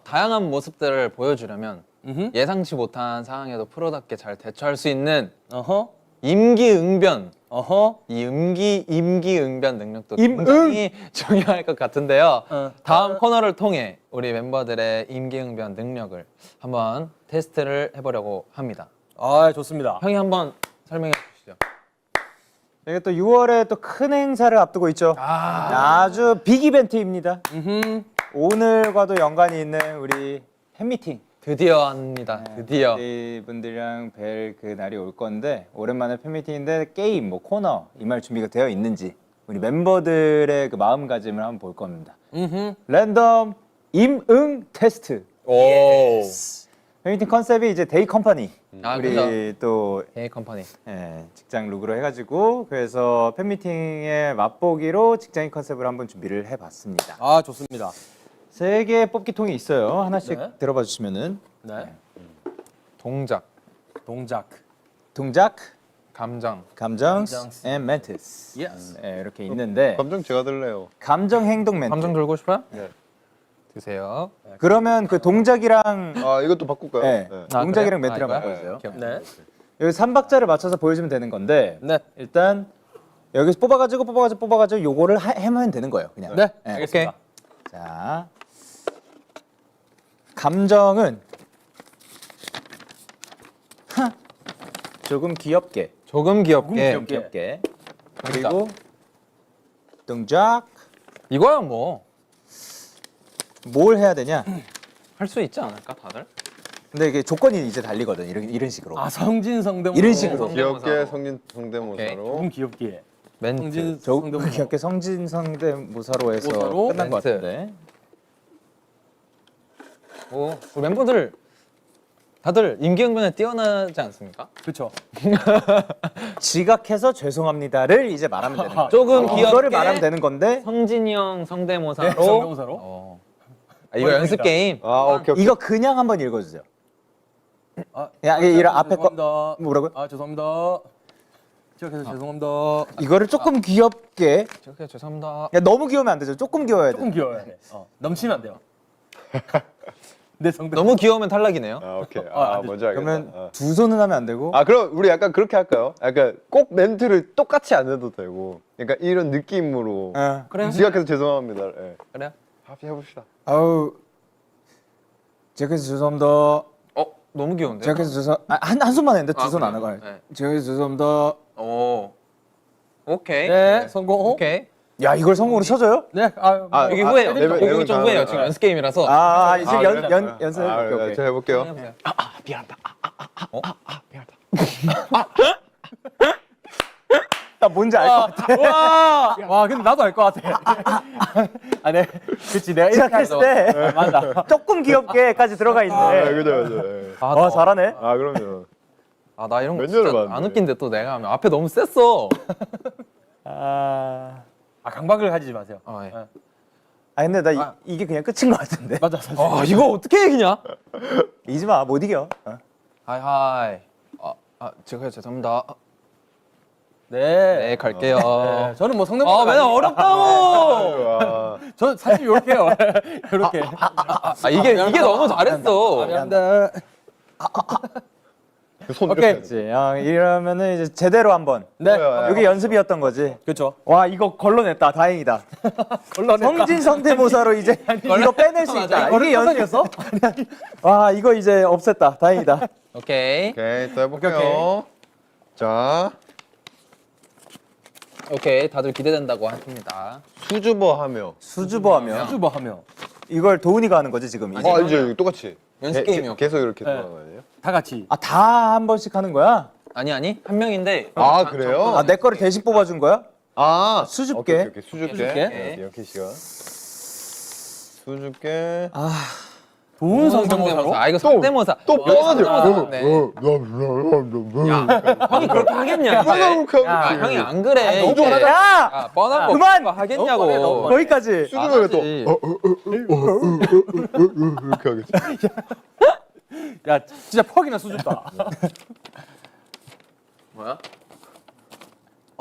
다양한 모습들을 보여주려면 예상치 못한 상황에도 프로답게 잘 대처할 수 있는 어허, 임기응변. 어허. 이 임기응변 능력도 굉장히 중요할 것 같은데요. 다음 코너를 통해 우리 멤버들의 임기응변 능력을 한번 테스트를 해보려고 합니다. 아, 좋습니다. 형이 한번 설명해 주시죠. 저희가 또 6월에 또 큰 행사를 앞두고 있죠. 아주 빅 이벤트입니다. 오늘과도 연관이 있는 우리 팬미팅. 드디어 합니다. 드디어. 우리 분들이랑 뵐 그 날이 올 건데 오랜만에 팬미팅인데 게임, 뭐 코너 임할 준비가 되어 있는지 우리 멤버들의 그 마음가짐을 한번 볼 겁니다. 랜덤 임응 테스트. 오. 팬미팅 컨셉이 이제 데이 컴퍼니. 우리 그죠. 또 A 컴퍼니. 직장 룩으로 해가지고 그래서 팬미팅의 맛보기로 직장인 컨셉을 한번 준비를 해봤습니다. 아, 좋습니다. 3개의 뽑기통이 있어요. 하나씩 네. 들어봐 주시면은 네. 동작, 동작. 동작, 감정. 감정, 감정. and 멘트스. Yes. 이렇게 있는데 감정 제가 들래요. 감정, 행동, 멘트. 감정 들고 싶어요? 네. 드세요. 그러면 그 동작이랑 이것도 바꿀까요? 네. 네. 동작이랑 그래요? 멘트랑 이거요? 바꿔주세요. 오케이, 오케이. 네. 여기 3박자를 맞춰서 보여주면 되는 건데 네. 일단 여기서 뽑아가지고 요거를 하면 되는 거예요. 그냥. 네. 알겠습니다. 자, 감정은 조금 귀엽게, 조금 귀엽게. 조금 귀엽게. 그리고 동작 이거야 뭐. 뭘 해야 되냐? 할 수 있지 않을까 다들? 근데 이게 조건이 이제 달리거든. 이런 식으로. 아, 성진성대모사. 이런 식으로. 귀엽게 오케이. 성대모사로. 조금 귀엽게. 멘트. 성진 조금 성대모사. 귀엽게 성진성대모사로 해서 모사로 끝난 것 멘트. 같은데. 우리 멤버들 다들 임기응변에 뛰어나지 않습니까? 그렇죠. 지각해서 죄송합니다를 이제 말하면 되는 거예요. 조금 이거를 귀엽게 말하면 되는 건데 성진이 형 성대모사로. 네, 성대모사로. 이거 연습 게임. 오케이. 이거 그냥 한번 읽어주세요. 아, 야, 이런 앞에 거 죄송합니다. 뭐라고요? 아, 죄송합니다. 기억해서 죄송합니다. 이거를 조금 귀엽게. 오케이, 죄송합니다. 야, 너무 귀여우면 안 되죠. 조금 귀여워야 돼. 조금 귀여워야 돼. 넘치면 안 돼요. 내 성대. 너무 귀여우면 탈락이네요. 오케이. 안 돼. 뭔지 알겠다. 그러면 두 손은 하면 안 되고. 그럼 우리 약간 그렇게 할까요? 약간 꼭 멘트를 똑같이 안 해도 되고, 그러니까 이런 느낌으로. 그래요? 지각해서 죄송합니다. 네. 그래요? 합의 해봅시다. 아우. 지각해서 죄송합니다. 너무 귀여운데. 지각해서 죄송. 한 손만 했는데 두 손 안 그래요? 하고. 네. 지각해서 죄송합니다. 오케이. 네, 성공. 오케이. 야, 이걸 성공으로 쳐줘요? 네. 여기 후회요. 네, 여기 네, 좀 네, 후회요. 네, 지금 네. 연습 게임이라서. 지금 그래? 연습. 네, 오케이. 제가 해볼게요. 해보세요. 나 뭔지 알 것 같아. 와, 근데 나도 알 것 같아. 네. 그치, 내가 이렇게 시작했을 때 맞아. 조금 귀엽게까지 들어가 있네. 그죠. 네. 잘하네. 그럼요. 나 이런 거 몇 년을 진짜 안 봤는데. 웃긴데 또 내가 하면 앞에 너무 셌어. 강박을 가지지 마세요. 예. 근데 나 이게 그냥 끝인 것 같은데. 맞아, 사실. 이거 어떻게 이기냐? 이지 마, 못 이겨. 하이. 제가 죄송합니다. 네. 네, 갈게요. 네, 저는 뭐 성대모사. 맨날 어렵다고. 저 사실 요렇게 해요. 요렇게. 이게 너무 잘했어. 미안합니다. 손 오케이. 이렇게. 그렇지. 이러면은 이제 제대로 한번. 네. 여기 연습이었던 거지. 그렇죠. 와, 이거 걸러냈다. 다행이다. 성진 성대모사로 이제 이거 빼낼 수 있다. 이게 연습이었어? 와, 이거 이제 없앴다. 다행이다. 오케이. 오케이, 또 해볼게요. 오케이. 자, 오케이. 다들 기대된다고 하십니다. 수줍어하며. 수줍어하면 수줍어 하며 이걸 도훈이가 하는 거지 지금. 이제. 이제 똑같이. 연습 게임이요. 계속 이렇게 네. 돌아가는 거 아니에요? 다 같이. 다 한 번씩 하는 거야? 아니 한 명인데. 그래요? 내 거를 대신 뽑아준 거야? 수줍게. 오케이. 수줍게. 수줍게. 네, 이렇게 시간. 수줍게. 좋은 성대모사로. 이거 성대모사. 또 뻔하죠. 성대모사. 네. 형이 그렇게 하겠냐? 이제? 형이 안 그래. 너무 이제. 야! 뻔한 거 그만! 하겠냐고. 거기까지. 수줍어가 또 하지. 이렇게 하겠지. 야 진짜 퍽이나 수줍다. 뭐야?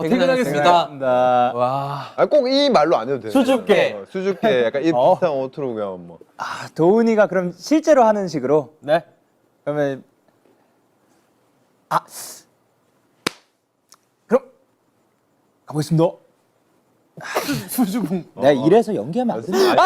퇴근하겠습니다. 나 와. 아, 꼭 이 말로 안 해도 돼. 수줍게. 수줍게 약간 이 비슷한 오투로 그냥 뭐. 아, 도훈이가 그럼 실제로 하는 식으로 네. 그러면 그럼 가보겠습니다. 수줍음. 내가 이래서 연기하면 안 되는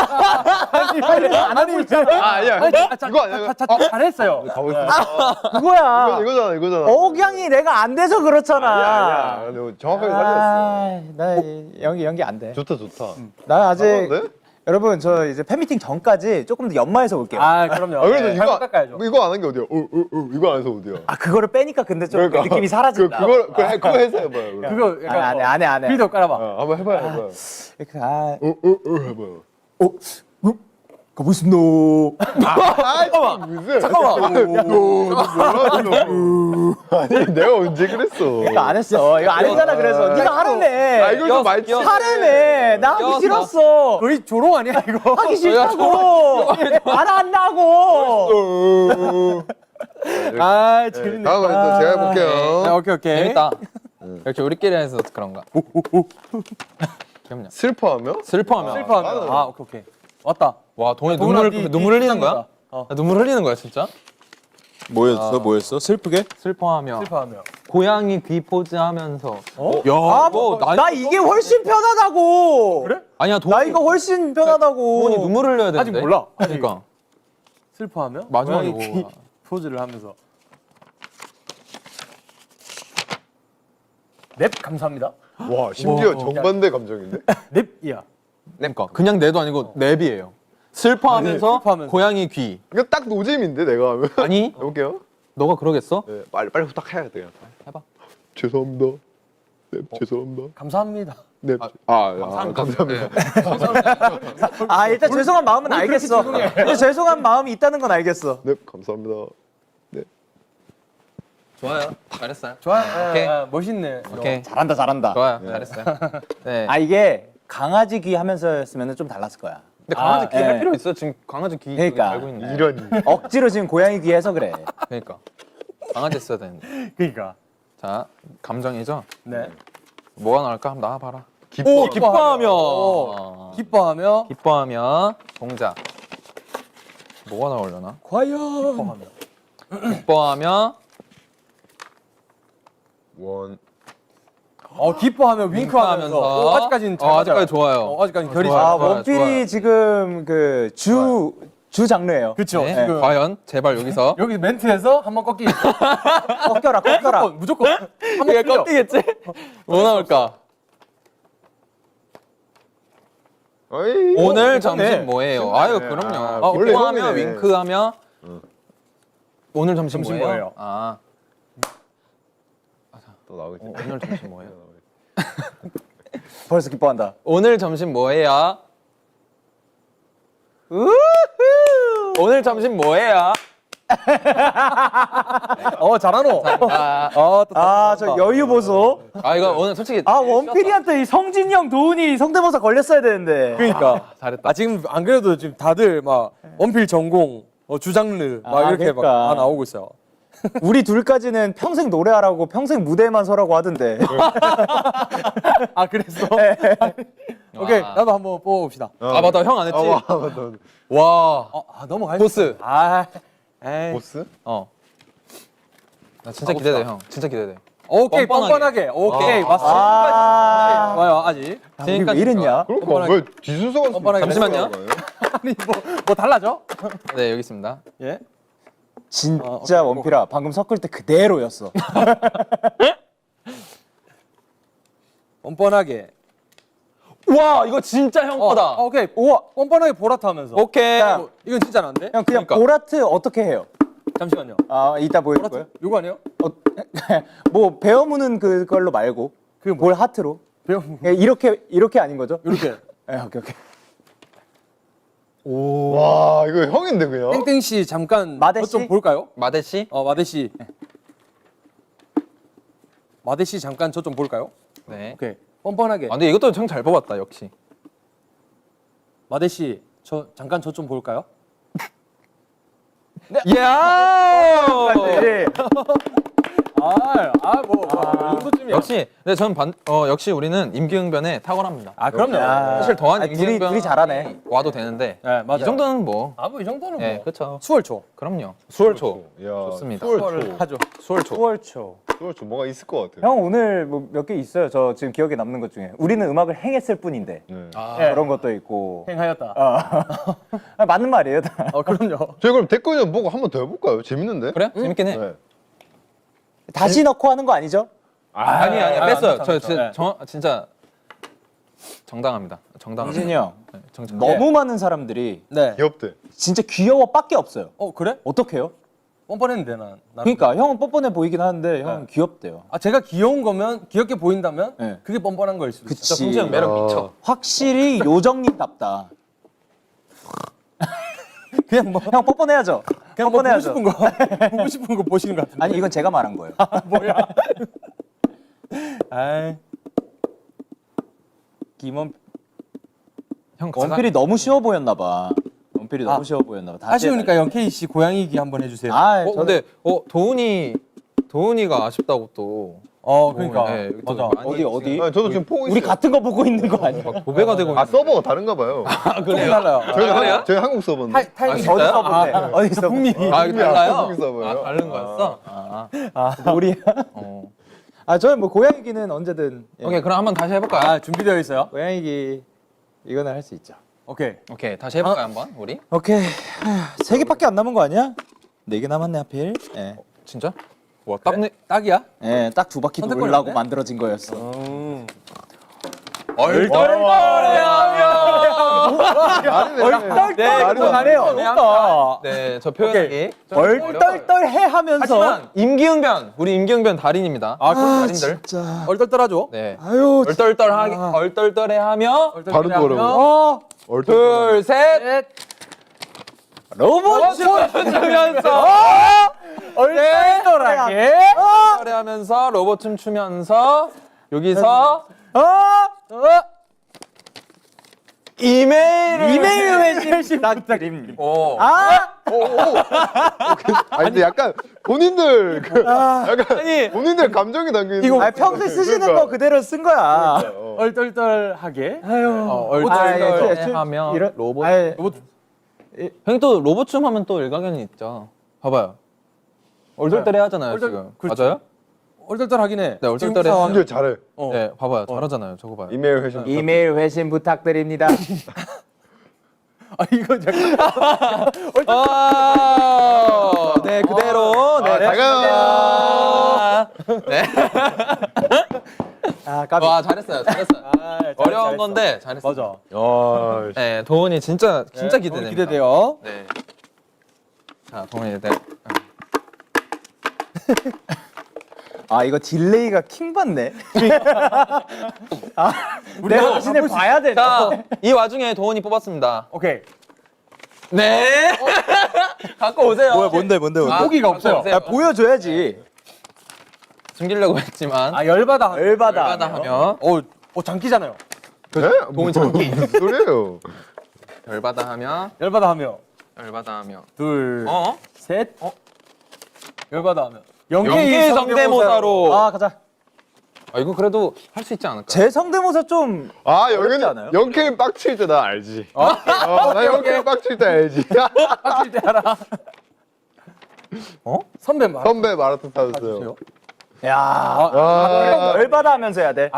안 하고 있잖아. 아니야. 이거 아니야. 잘했어요. 가보겠습니다. 그거야. 이거잖아, 이거잖아. 억양이 내가 안 돼서 그렇잖아. 아니야. 근데 정확하게 살렸어. 나 연기 안 돼. 좋다, 좋다. 나 아직 잘하는데? 여러분 저 이제 팬미팅 전까지 조금 더 연마해서 올게요. 아 그럼요. 아, 그래도 네. 이거 깎아야죠. 이거 안 한 게 어디야? 이거 안 해서 어디야? 그거를 빼니까 근데 좀 그러니까. 느낌이 사라진다. 그거 해서 해봐요. 그럼. 그거 약간 안 해. 비디오 깔아봐. 한번 해봐요. 해봐요. 가보겠습니다. 아니 내가 언제 그랬어? 이거 안 했어. 이거 안 했잖아. 그래서 네가 하라며. 아 이거 좀 많이 하라며. 나 하기 싫었어. 거의 조롱 아니야 이거? 하기 싫다고. 안 한다고. 아 재밌네. 다음에 또 제가 해볼게요. 네, 오케이. 재밌다. 이렇게 우리끼리 해서 그런가? 그럼요. 슬퍼하며? 슬퍼하면. 슬퍼하면. 아 오케이. 왔다. 와, 동현이 동훈아, 눈물 흘리는 거야? 거다. 나 눈물 흘리는 거야, 진짜? 뭐였어? 슬프게? 슬퍼하며. 슬퍼하면. 고양이 귀 포즈 하면서. 야, 나 이게 훨씬 편하다고. 그래? 아니야, 나 이거 훨씬 편하다고. 동훈이 눈물 흘려야 되는데. 아직 몰라. 그러니까. 슬퍼하면. 마지막에 고양이 귀 뭐야? 포즈를 하면서. 넵 감사합니다. 와 심지어 정반대 감정인데? 넵이야. 그러니까 그냥 내도 아니고 랩이에요. 슬퍼하면서, 슬퍼하면서. 고양이 귀. 이거 딱 노잼인데 내가 하면. 아니, 해볼게요. 너가 그러겠어? 네, 빨리 후딱해야 돼요. 해봐. 죄송합니다. 네, 죄송합니다. 감사합니다. 네. 감사합니다. 일단 죄송한 마음은 알겠어. 근데 죄송한 마음이 있다는 건 알겠어. 네, 감사합니다. 네. 좋아요. 잘했어요. 좋아요. 오케이. 멋있네. 오케이. 잘한다. 좋아요. 잘했어요. 네. 이게 강아지 귀 하면서 했으면 좀 달랐을 거야. 근데 강아지 귀 할 예. 필요 있어? 지금 강아지 귀 그러니까. 알고 있네. 이런. 억지로 지금 고양이 귀 해서 그래. 그러니까. 강아지 했어야 되는데. 그러니까. 자, 감정이죠? 네. 뭐가 나올까? 한번 나와봐라. 오, 기뻐하며. 기뻐하며. 기뻐하며. 동작. 뭐가 나오려나? 과연. 기뻐하며. 원. 기뻐하며 윙크하면서. 윙크하면서. 아직까지는 잘 아직까지 맞아요. 좋아요. 아직까지는 결이 좋아요. 잘. 좋아요. 원필이 지금 그 주 장르예요. 그렇죠. 네. 지금 과연 제발 여기서 여기 멘트에서 한번 꺾이겠죠. 꺾여라. 무조건 한번 얘 꺾이겠지? 뭐 나올까? 어이. 오늘 괜찮네. 점심 뭐예요? 아유 그럼요. 원래 기뻐하며 형이네. 윙크하며. 오늘 점심 점심 뭐예요? 뭐예요? 아 또 나오겠지. 오늘 점심 뭐예요? 벌써 기뻐한다. 오늘 점심 뭐예요? 오늘 점심 뭐예요? 잘하노. 저 여유 보소. 이거 오늘 솔직히 원필이한테 이 성진이 형, 도훈이 성대모사 걸렸어야 되는데. 그러니까. 잘했다. 지금 안 그래도 지금 다들 막 원필 전공, 주장르 막 이렇게 그러니까. 막 다 나오고 있어요. 우리 둘까지는 평생 노래하라고 평생 무대만 서라고 하던데. 그랬어? 네. 오케이, 와. 나도 한번 뽑아봅시다. 맞다 형 안 했지? 맞다. 와 넘어가야지. 보스. 에이. 보스? 나 진짜 기대돼 형. 진짜 기대돼. 오케이, 뻔뻔하게. 뻔뻔하게. 오케이, 맞어. 좋아요, 아직. 우리 왜 이랬냐? 그러니까 왜 뒤순서가 뻔뻔하게. 잠시만요. 아니, 뭐 달라져? 네 여기 있습니다. 예? 진짜 원필아, 방금 섞을 때 그대로였어. 뻔뻔하게. 와 이거 진짜 형 거다. 오케이. 우와, 뻔뻔하게 보라트 하면서. 오케이. 이건 진짜 안 돼? 형 그냥 그러니까. 보라트 어떻게 해요? 잠시만요. 이따 보여줄 보라트? 거예요? 요거 아니에요? 뭐 배어무는 그걸로 말고 볼 하트로. 배우 이렇게 아닌 거죠? 이렇게. 오케이. 와 이거 형인데 그냥. 땡땡 씨 잠깐 마대 저 좀 씨? 볼까요? 마대 씨? 마대 씨. 마대 씨 잠깐 저 좀 볼까요? 네. 오케이. 뻔뻔하게. 근데 이것도 형 잘 뽑았다 역시. 마대 씨, 잠깐 저 좀 볼까요? 야! 이 정도쯤이야. 역시 네 저는 역시 우리는 임기응변에 탁월합니다. 아, 그럼요. 사실 더한 임기응변 둘이 잘하네. 와도 되는데 네, 맞아요. 이 정도는 뭐 이 정도는 네, 뭐. 그렇죠. 수월초. 그럼요. 수월초. 야, 좋습니다. 수월초. 하죠. 수월초. 수월초. 수월초 뭐가 있을 것 같아요. 형 오늘 뭐 몇 개 있어요. 저 지금 기억에 남는 것 중에 우리는 음악을 행했을 뿐인데 네. 그런 것도 있고. 행하였다. 맞는 말이에요. 다. 그럼요. 저희 그럼 댓글 좀 보고 한 번 더 해볼까요? 재밌는데? 그래? 재밌긴 해. 네. 다시 넣고 하는 거 아니죠? 아니야 뺐어요. 안 진짜 정당합니다. 정당합니다. 이진이 형 네, 정정. 너무 많은 사람들이 네. 귀엽대. 진짜 귀여워밖에 없어요. 그래? 어떡해요? 뻔뻔했는데 난. 그러니까 형은 뻔뻔해 보이긴 하는데 형은 귀엽대요. 제가 귀여운 거면 귀엽게 보인다면 네. 그게 뻔뻔한 거일 수도 있어. 그치. 성재형 매력 미쳐. 확실히 요정님답다. 그냥 뭐 형 뻔뻔해야죠. 그냥 뭐 보고 뻔뻔해야죠. 싶은 거 보고 싶은 거 보시는 것 같은데. 아니 이건 제가 말한 거예요. 뭐야? 아이. 김원 형 원필이 너무 쉬워 보였나 봐. 원필이 너무 쉬워 보였나 봐. 다시 아쉬우니까 해달래. 영케이 씨 고양이기 한번 해주세요. 아, 근데 도훈이가 아쉽다고 또. 그러니까 네, 또 맞아. 많이 어디? 아, 저도 지금 보고 우리 있어요. 같은 거 보고 있는 거 아니야? 막 고배가 되고. 아, 서버가 다른가 봐요. 조금 달라요. 저희 한국 서버인데. 타이밍 어디서 진짜요? 본데? 어디서 북미. 아 이거 달라요? 한국 서버예요? 아 다른 거였어? 우리 어. 저는 뭐 고양이기는 언제든 오케이 그럼 한번 다시 해볼까요? 준비되어 있어요. 고양이기 이거는 할 수 있죠. 오케이. 오케이 다시 해볼까요 한번 우리? 오케이. 3개밖에 안 남은 거 아니야? 4개 남았네 하필. 예. 진짜? 와 딱 딱이야? 예, 딱 2바퀴 선택권이 돌라고 없네? 만들어진 거였어. 잘해요. 네저 표현하기 좀 얼떨떨해 하면서 하지만 임기응변 우리 임기응변 달인입니다. 달인들. 진짜. 얼떨떨하죠? 네. 아유, 얼떨떨해하며 발음도 어려워. 둘 셋. 로봇 춤추면서 얼떨떨하게. 하면서 로봇 춤 추면서 여기서 이메일 회신 부탁드립니다. 오. 아니 근데 약간 본인들 약간 아니 본인들 감정이 담겨 있는. 이거 평소에 쓰시는 거 그대로 쓴 거야. 얼떨떨하게. 얼떨떨해하며 이런- 로봇 아이, 형님 또 로봇 춤 하면 또 일가견이 있죠. 봐봐요. 얼떨떨해 하잖아요 지금. 그렇죠. 맞아요? 얼떨떨하긴 해. 네, 얼떨떨해. 지금 상황. 본인들 잘해. 네, 봐봐요. 잘하잖아요. 저거 봐요. 이메일 회신. 이메일 회신 부탁드립니다. 이거 잠깐. 네, 그대로. 네, 잘 가요. 네. 까비. 와, 잘했어요. 어려운 건데 잘했어요. 맞아. 네, 도훈이 진짜 기대됩니다. 기대돼요. 네. 자, 도훈이 네. 이거 딜레이가 킹 받네. 내가 자신을 봐야 돼. 자, 이 와중에 도훈이 뽑았습니다. 오케이. 네. 갖고 오세요. 뭔데? 포기가 없어요. 오세요. 보여줘야지. 숨기려고 했지만 열받아. 열받아. 하면 장기잖아요. 네? 도훈이 장기. 무슨 소리예요? 열받아 하면 열받아 하며. 둘. 셋. 열받아 하며. 영케이 성대모사로. 가자. 이거 그래도 할 수 있지 않을까? 제 성대모사 좀 어렵지 않아요? 영케이 빡칠 때 나 알지. 나 영케이 빡칠 때 알지. 빡칠 때 알아. 선배 말. 선배 마라톤 타주세요. 야. 열받아 하면서 해야 돼.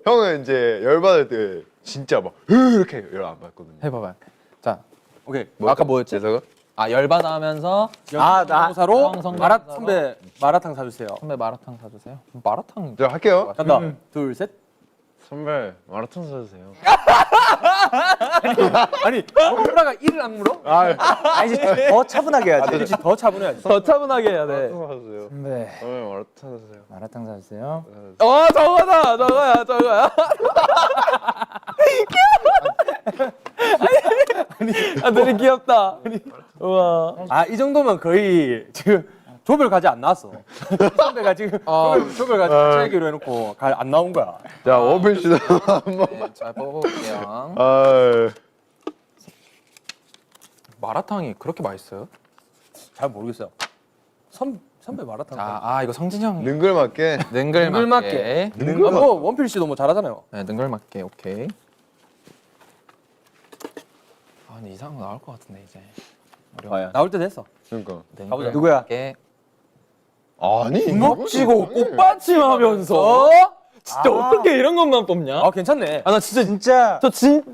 형은 이제 열받을 때 진짜 막 이렇게 열 안 받거든요. 해봐봐요. 자, 오케이. 아까 뭐였지? 저거? 열받아 하면서 성대모사로 형 성대모사로. 선배 마라탕 사주세요. 선배 마라탕 사주세요. 마라탕. 저 할게요. 간다. 둘, 셋. 선배 마라톤 사주세요. 아니, 호라가 이를 안 물어? 이제 더 차분하게 해야지. 그렇지, 더 차분해야지. 더 차분하게 해야 돼. 마라톤 사주세요. 네. 선배 마라톤 사주세요. 마라탕 사주세요. 저거야. 되게 귀엽다. 우와. 이 정도면 거의 지금 조별 과제 안 나왔어. 선배가 지금 조별 과제 같이 하기로 해놓고 안 나온 거야. 자 원필 씨도 한번. 네, 잘 뽑아볼게요. 마라탕이 그렇게 맛있어요? 잘 모르겠어요. 선배 마라탕. 이거 성진이 형 능글맞게. 능글맞게. 뭐 원필 씨도 뭐 잘하잖아요. 네, 능글맞게. 오케이. 근데 이상한 거 나올 것 같은데 이제. 과연 나올 때 됐어. 그러니까. 가보자. 누구야? 아니 주먹쥐고 꽃받침하면서 진짜 어떻게 이런 것만 뽑냐? 아 괜찮네. 나 진짜 진짜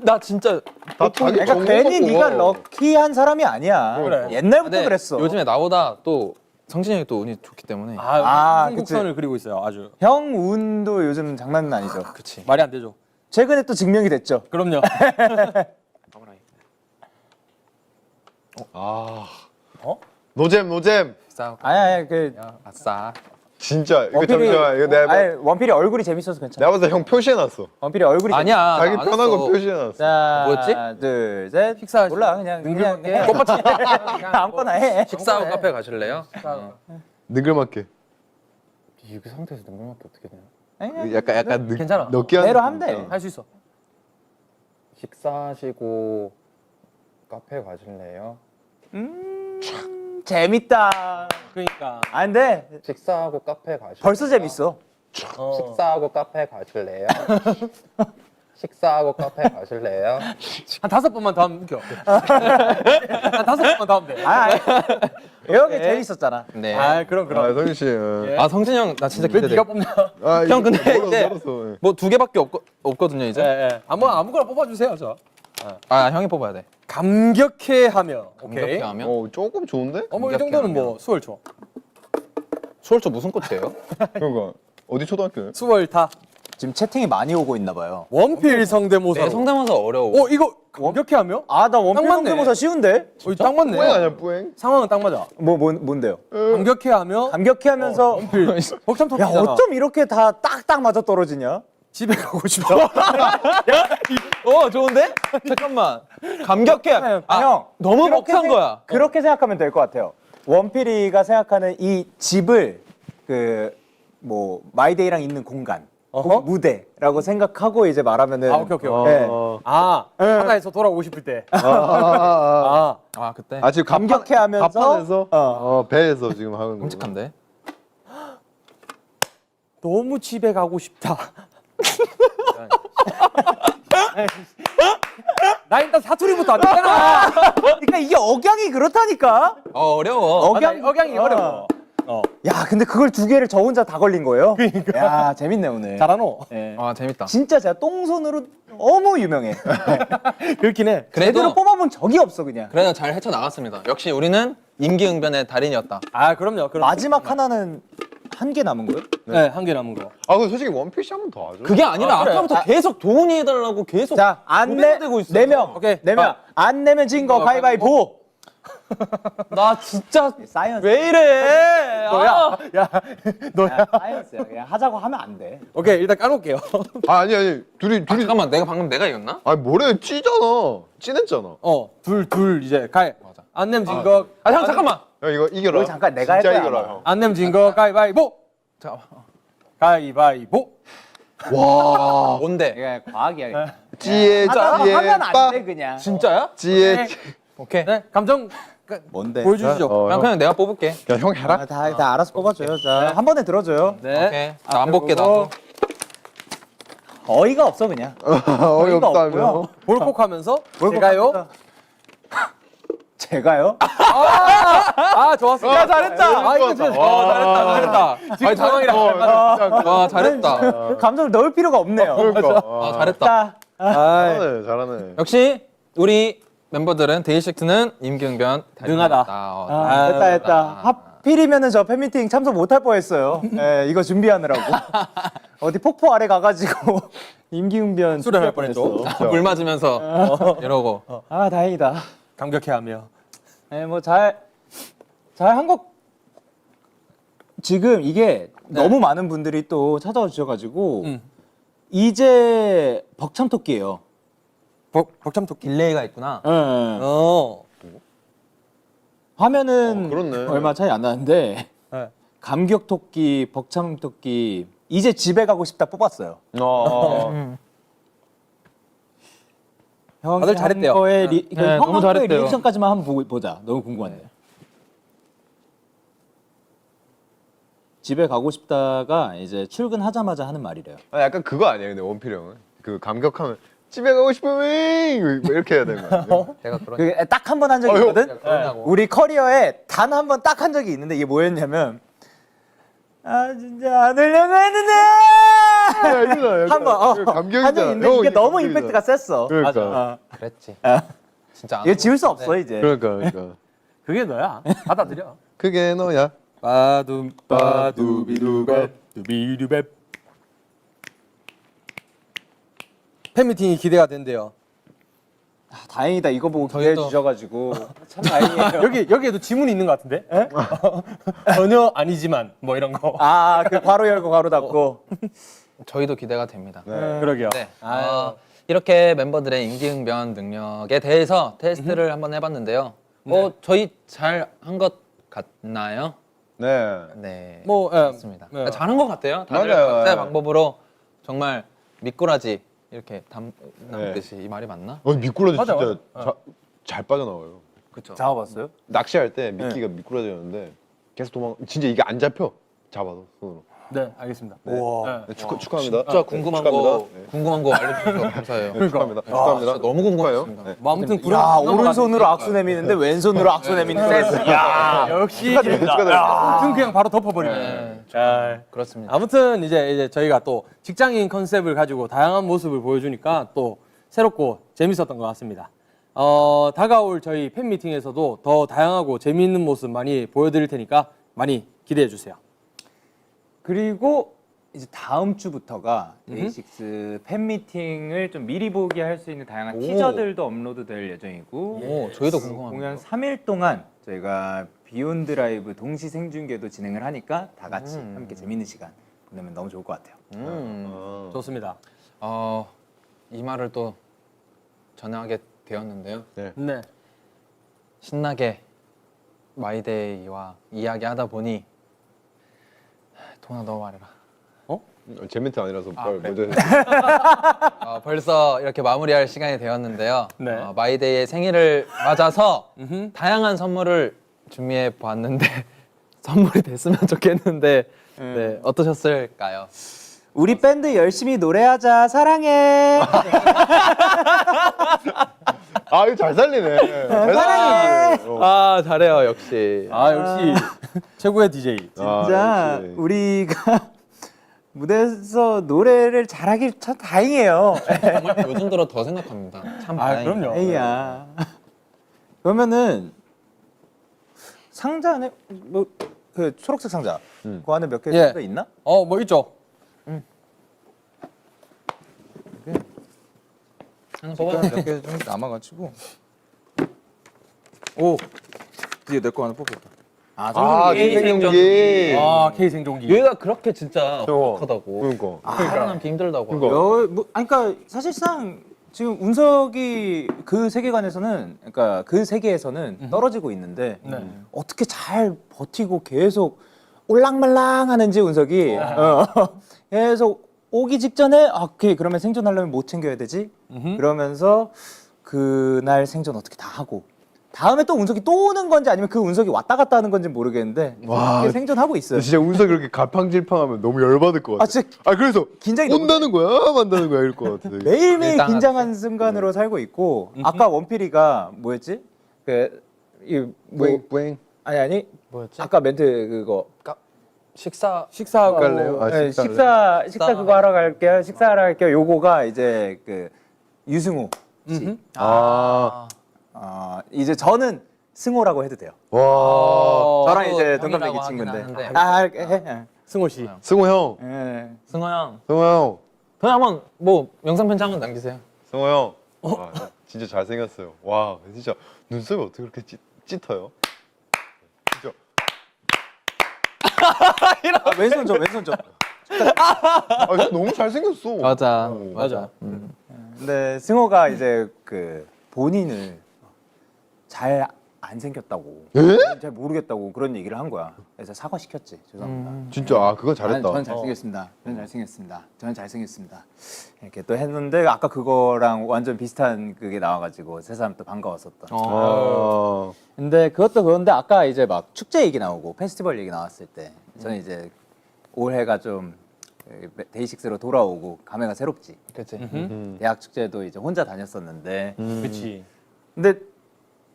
나 진짜 다 자기 그러니까 전공 괜히 갖고 네가 와. 럭키한 사람이 아니야. 그래. 옛날부터 근데 그랬어. 요즘에 나보다 또 성진이 형이 또 운이 좋기 때문에. 한국선을 그리고 있어요. 아주 형 운도 요즘 장난은 아니죠. 그치. 말이 안 되죠. 최근에 또 증명이 됐죠. 그럼요. 아. 어? 노잼. 싸우. 아야 아싸. 진짜 이거 원필이 잠시만 이거 내가 아니, 원필이 얼굴이 재밌어서 괜찮아. 내가 봤을 때 형 표시해놨어. 원필이 얼굴이 아니야. 자기 나안 편한 거 했어. 표시해놨어. 자, 뭐였지? 하나, 둘, 셋. 식사 몰라 그냥 능글맞게. 꽃받침. 아무거나 해. 식사하고 카페 가실래요? 능글맞게. 이 상태에서 능글맞게 어떻게 되냐? 약간 괜찮아. 느끼한 내로 하면 돼. 느낌 있잖아. 할 수 있어. 식사하시고 카페 가실래요? 재밌다. 그러니까. 아 근데 식사하고 카페 가실래요? 벌써 재밌어. 식사하고 카페 가실래요? 식사하고 카페 가실래요? 한 5번만 더 하면 웃겨. 한 5번만 더 하면 돼. 여기 재밌었잖아. 네. 그럼. 아 성진 씨. 성진이 형 나 진짜 왜 기대돼. 네가 뽑냐? 형, 근데 이제 멀었어. 뭐 2개밖에 없거든요 이제. 예. 아무거나 뽑아주세요, 저. 형이 뽑아야 돼. 감격해하며. 오케이. 감격해하면? 조금 좋은데? 뭐 이 정도는 뭐 수월초. 수월초 무슨 꽃이에요? 그러니까 어디 초등학교예요? 수월타. 지금 채팅이 많이 오고 있나 봐요. 원필 성대모사. 내 성대모사 어려워. 이거 감격해하며? 아 나 원필 맞네. 성대모사 쉬운데? 딱 맞네. 뿌행 아니야 뿌행? 상황은 딱 맞아. 뭔데요? 감격해하며 감격해하면서 벅참 야 터지잖아. 어쩜 이렇게 다 딱딱 맞아 떨어지냐? 집에 가고 싶다. 좋은데? 잠깐만. 감격해. 형 너무 그렇게 벅찬 거야. 그렇게 생각하면 될 것 같아요. 원필이가 생각하는 이 집을 그 뭐 마이데이랑 있는 공간, 어허. 무대라고 생각하고 이제 말하면은 오케이. 네. 하나에서 돌아오고 싶을 때. 그때. 지금 감격해하면서 가판에서 배에서 지금 하는 거. 끔찍한데. 너무 집에 가고 싶다. 나 일단 사투리부터 안 되잖아. 그러니까 이게 억양이 그렇다니까. 어려워. 억양이 어려워. 야 근데 그걸 두 개를 저 혼자 다 걸린 거예요? 그러니까. 야 재밌네 오늘. 잘하노. 네. 재밌다. 진짜 제가 똥손으로 너무 유명해. 그렇긴 해. 제대로 뽑아본 적이 없어 그냥. 그래도 잘 헤쳐나갔습니다. 역시 우리는 임기응변의 달인이었다. 그럼요. 마지막 하나는 한 개 남은 거예요? 네, 한 개 남은 거. 근데 솔직히 원피스 한 번 더 하죠. 그게 아니라 그래. 아까부터 계속 도훈이 해달라고 계속 자, 안 고개가 되고 있어. 4명. 오케이. 네 명. 안 내면 진 거 가위바위보. 나 진짜 사이언스. 왜 이래? 야, 너야. 사이언스야. 그냥 하자고 하면 안 돼. 오케이, 일단 까놓을게요. 아니 둘이 잠깐만 방금 내가 이겼나? 뭐래 찌잖아. 찌냈잖아. 둘 이제 맞아. 안 내면 진 거. 형 잠깐만. 형 이거 이겨라. 이거 잠깐 내가 할 진짜 거야, 이겨라 아마. 형. 안 내면 진 거 가위바위보. 잠깐만. 가위바위보. 와. 뭔데? 이게 과학이야. 찌에 하자고 찌에 하면 안 빠. 돼 그냥. 진짜야? 찌에. 오케이. 네, 감정 뭔데? 보여주시죠. 그냥 내가 뽑을게. 형 해라. 다 알아서 뽑아줘요. 자, 한 번에 들어줘요. 네. 오케이. 나 안 볼게 나도. 어이가 없어 그냥. 어이없다며. 볼콕하면서 제가요. 제가요? 좋았어. 야 잘했다. 이거 진짜 잘했다. 지금 상황이랑 와 잘했다. 감정을 넣을 필요가 없네요. 그러니까. 잘했다. 자, 잘하네. 역시 우리 멤버들은 데이식스는 임기응변 능하다. 됐다. 하필이면은 저 팬미팅 참석 못할 뻔했어요. 예, 이거 준비하느라고. 어디 폭포 아래 가가지고 임기응변 수련할 뻔했죠. 물 맞으면서 이러고. 아 다행이다. 감격해하며. 네, 뭐 잘 한 것. 지금 이게 너무 많은 분들이 또 찾아와 주셔가지고 이제 벅참토끼예요. 벅참토끼. 딜레이가 있구나. 화면은 그렇네. 얼마 차이 안 나는데 네. 감격토끼, 벅참토끼 이제 집에 가고 싶다 뽑았어요. 형이 다들 잘했대요. 한 거에 네, 형 너무 한 거에 잘했대요. 리액션까지만 한번 보자. 너무 궁금한데. 집에 가고 싶다가 이제 출근하자마자 하는 말이래요. 아, 약간 그거 아니에요, 근데 원필 형은 그 감격하면 집에 가고 싶으면 뭐 이렇게 해야 되는 거 아니에요? 제가 그런 그게 딱 한 번 한 적이 형. 있거든. 그러냐고. 우리 커리어에 단 한 번 딱 한 적이 있는데 이게 뭐였냐면 아 진짜 안 하려고 했는데 한 번 감격이잖아. 한 적이 있는데 이게 너무 임팩트가 셌어. 그러니까. 그랬지. 어. 진짜 안 이거 지울 수 없어 이제. 그러니까. 그게 너야. 받아들여. 그게 너야. 빠둠 빠두비두베 두비두베. 팬미팅이 기대가 된대요. 아, 다행이다 이거 보고 기대해 저희도- 주셔가지고 참 다행이에요. 여기에도 지문이 있는 것 같은데? 전혀 아니지만 뭐 이런 거. 아그 괄호 열고 괄호 닫고. 저희도 기대가 됩니다. 네. 그러게요. 네. 이렇게 멤버들의 임기응변 능력에 대해서 테스트를 한번 해봤는데요. 저희 잘 한 것 같나요? 네. 네. 뭐 맞습니다. 네. 잘한 것 같아요. 다들 맞아요. 각자의 네. 방법으로 정말 미꾸라지 이렇게 담듯이 이 말이 맞나? 미꾸라지 맞아, 진짜 잘 빠져나와요. 그렇죠. 잡아봤어요? 낚시할 때 미끼가 미꾸라지였는데 계속 진짜 이게 안 잡혀. 잡아도 손으로. 네, 알겠습니다. 우와. 네, 축하합니다. 진짜 네, 궁금한 축하합니다. 거 네. 궁금한 거 알려주셔서 감사해요. 네, 축하합니다. 축하합니다. 진짜 너무 궁금했습니다. 네. 뭐 아무튼 야 오른손으로 악수 내미는데 왼손으로 악수 내미는 센스. 야 역시 축하드립니다. 아무튼 그냥 바로 덮어버리네. 네, 그렇습니다. 아무튼 이제 저희가 또 직장인 컨셉을 가지고 다양한 모습을 보여주니까 또 새롭고 재밌었던 것 같습니다. 다가올 저희 팬 미팅에서도 더 다양하고 재미있는 모습 많이 보여드릴 테니까 많이 기대해 주세요. 그리고 이제 다음 주부터가 데이식스 팬미팅을 좀 미리 보기 할 수 있는 다양한 티저들도 업로드될 예정이고 오, 저희도 궁금합니다. 공연 3일 동안 저희가 비욘드 라이브 동시 생중계도 진행을 하니까 다 같이 함께 재밌는 시간 보내면 너무 좋을 것 같아요. 좋습니다. 이 말을 또 전하게 되었는데요. 네. 신나게 마이데이와 이야기하다 보니 도나 너 말해라. 제 멘트 아니라서 뭘 그래? 먼저 벌써 이렇게 마무리할 시간이 되었는데요. 네. 마이데이의 생일을 맞아서 다양한 선물을 준비해 보았는데 선물이 됐으면 좋겠는데 네, 어떠셨을까요? 우리 밴드 열심히 노래하자 사랑해. 아 이거 잘 살리네. 잘 살리네. 아 잘해요 역시. 역시 최고의 DJ. 진짜 역시. 우리가 무대에서 노래를 잘하길 참 다행이에요. 정말 요즘 들어 더 생각합니다. 참 다행이에요. 그럼요. 에이야. 그러면은 상자 안에 뭐 그 초록색 상자 그 안에 몇 개 예. 있나? 뭐 있죠. 하나 뽑아볼게요. 몇 개 좀 남아가지고. 오, 이제 내 거 하나 뽑혔다. 생존기. K 생존기. 얘가 그렇게 진짜 저거. 독하다고. 그러니까. 살아남기 힘들다고. 그러니까 사실상 지금 운석이 그 세계관에서는 그러니까 그 세계에서는 떨어지고 있는데 네. 어떻게 잘 버티고 계속 올랑말랑하는지 운석이 계속 오기 직전에 오케이 그러면 생존하려면 뭐 챙겨야 되지? 그러면서 그날 생존 어떻게 다 하고 다음에 또 운석이 또 오는 건지 아니면 그 운석이 왔다 갔다 하는 건지 모르겠는데 와. 그렇게 생존하고 있어요. 진짜 운석 그렇게 갈팡질팡하면 너무 열받을 것 같아. 진짜 그래서 긴장이 너무 온다는 거야, 만다는 거야 이럴 것 같아. 매일매일 일당하듯이. 긴장한 순간으로 살고 있고 아까 원필이가 뭐였지? 뿌잉. 아니 뭐였지? 아까 멘트 그거 식사하고 갈래요? 네, 식사할래요? 식사 그거 하러 갈게요. 식사하러 갈게요. 요거가 이제 그 유승우 씨. 이제 저는 승호라고 해도 돼요. 와. 저랑 이제 형이라고 동갑내기 하긴 친구인데. 하는데. 해. 승호 씨. 승호 형. 승호 형. 승호 형. 그냥 한번 뭐 영상 편지 한번 남기세요. 승호 형. 와, 진짜 잘생겼어요. 와, 진짜 눈썹이 어떻게 그렇게 짙어요? 진짜. 왼손 좀 왼손 좀. 진짜 너무 잘생겼어. 맞아. 맞아. 근데 승호가 이제 그 본인을 잘 안 생겼다고. 잘 모르겠다고 그런 얘기를 한 거야. 그래서 사과시켰지. 죄송합니다. 진짜 아 그거 잘했다. 저는 잘생겼습니다. 저는 잘생겼습니다. 저는 잘생겼습니다. 이렇게 또 했는데 아까 그거랑 완전 비슷한 그게 나와가지고 세 사람 또 반가웠었던. 아, 근데 그것도 그런데 아까 이제 막 축제 얘기 나오고 페스티벌 얘기 나왔을 때 저는 이제 올해가 좀 데이식스로 돌아오고 감회가 새롭지. 그치. 대학 축제도 이제 혼자 다녔었는데 그렇지. 근데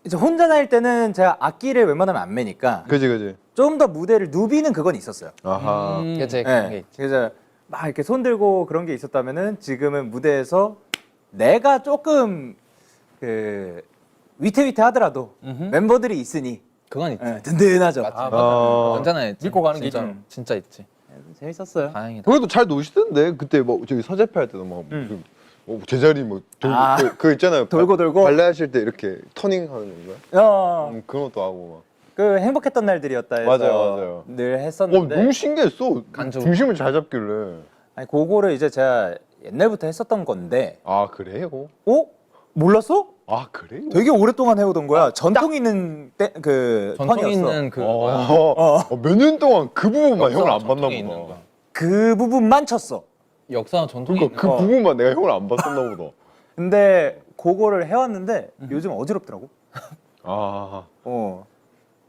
이제 혼자 다닐 때는 제가 악기를 웬만하면 안 매니까 그지. 좀 더 무대를 누비는 그건 있었어요. 아하. 그치. 그런 게 네. 있지. 그래서 막 이렇게 손 들고 그런 게 있었다면은 지금은 무대에서 내가 조금 그 위태위태하더라도 멤버들이 있으니 그건 있지. 든든하죠. 맞지. 아, 언제나 있지. 믿고 가는 게 진짜, 있죠. 진짜 있지. 재밌었어요. 다행이다. 그래도 잘 노시던데 그때 뭐 저기 서재패 할 때도 막 제자리 뭐 돌고 아. 그 있잖아요. 돌고 돌고? 발레 하실 때 이렇게 터닝 하는 건가요? 그 그런 것도 하고 행복했던 날들이었다 해서 맞아요. 늘 막. 했었는데 너무 신기했어. 간주. 중심을 잘 잡길래. 아니 그거를 이제 제가 옛날부터 했었던 건데 아 그래요? 몰랐어? 아 그래요? 되게 오랫동안 해오던 거야. 전통 있는 그 전통 턴이었어. 있는 그 몇 년 동안 그 부분만 형을 안 봤나 전통에 있는 보다. 거야. 그 부분만 쳤어. 역사 전통이 그러니까 그 있는 거야. 부분만 내가 형을 안 봤었나 보다. 근데 그거를 해왔는데 요즘 어지럽더라고. 아.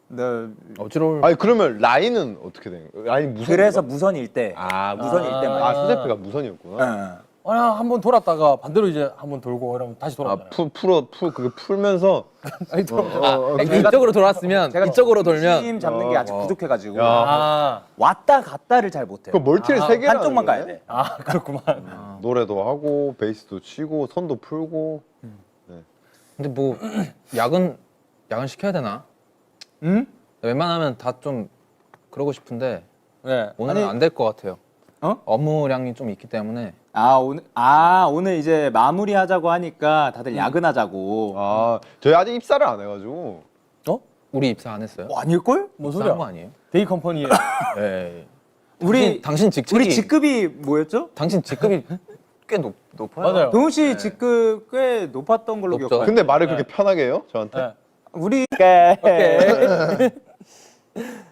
나 어지러울. 아니 그러면 라인은 어떻게 된 거예요? 라인 무선. 그래서 무선일 때. 아 무선일 때만. 아 서재패가 무선이었구나. 한번 돌았다가 반대로 이제 한번 돌고 이러면 다시 돌아오잖아요. 그게 풀면서 아니, 이쪽으로 돌았으면 제가 이쪽으로 돌면 힘 잡는 게 아직 부족해가지고 야. 아, 왔다 갔다를 잘 못해요. 그 멀티를 세 개나 한쪽만 가야 하는 돼. 아 그렇구만. 노래도 하고 베이스도 치고 선도 풀고. 근데 뭐 야근 시켜야 되나? 응? 웬만하면 다 좀 그러고 싶은데 네. 오늘은 아니, 안 될 것 같아요. 어? 업무량이 좀 있기 때문에 오늘 이제 마무리하자고 하니까 다들 야근하자고. 아 저희 아직 입사를 안 해가지고. 우리 입사 안 했어요? 아닐걸? 뭔 입사한 소리야? 거 아니에요? 데이 컴퍼니에 네. 우리 직급이 직급이 뭐였죠? 당신 직급이 꽤 높아요. 맞아요. 동훈 씨 직급 꽤 높았던 걸로 높죠. 기억해요. 근데 말을 그렇게 편하게 해요? 저한테? 네. 우리 오케이.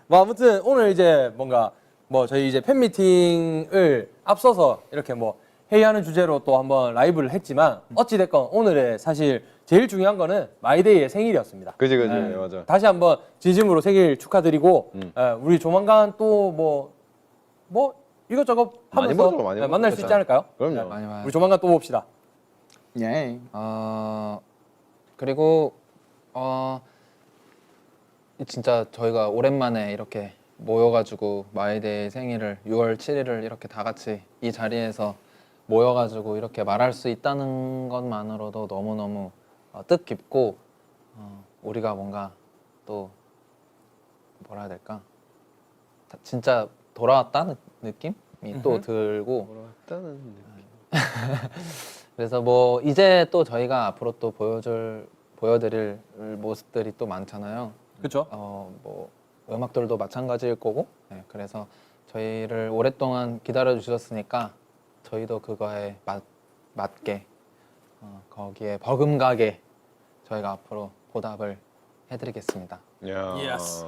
뭐 아무튼 오늘 이제 뭔가 뭐 저희 이제 팬미팅을 앞서서 이렇게 뭐 회의하는 주제로 또 한번 라이브를 했지만 어찌 됐건 오늘의 사실 제일 중요한 거는 마이데이의 생일이었습니다. 그지 맞아. 다시 한번 진심으로 생일 축하드리고 우리 조만간 또 뭐 이것저것 많이 하면서 보죠, 많이 보죠. 만날 수 있지 않을까요? 그럼요. 많이 봐요. 우리 조만간 또 봅시다. 예. 그리고 진짜 저희가 오랜만에 이렇게 모여가지고 마이데이 생일을 6월 7일을 이렇게 다 같이 이 자리에서 모여가지고 이렇게 말할 수 있다는 것만으로도 너무너무 뜻깊고 우리가 뭔가 또 뭐라 해야 될까 진짜 돌아왔다는 느낌이 또 들고 일단은 그래서 뭐 이제 또 저희가 앞으로 또 보여드릴 모습들이 또 많잖아요. 그렇죠? 뭐 음악들도 마찬가지일 거고. 네, 그래서 저희를 오랫동안 기다려 주셨으니까 저희도 그거에 맞게 거기에 버금가게 저희가 앞으로 보답을 해드리겠습니다. 야. Yes.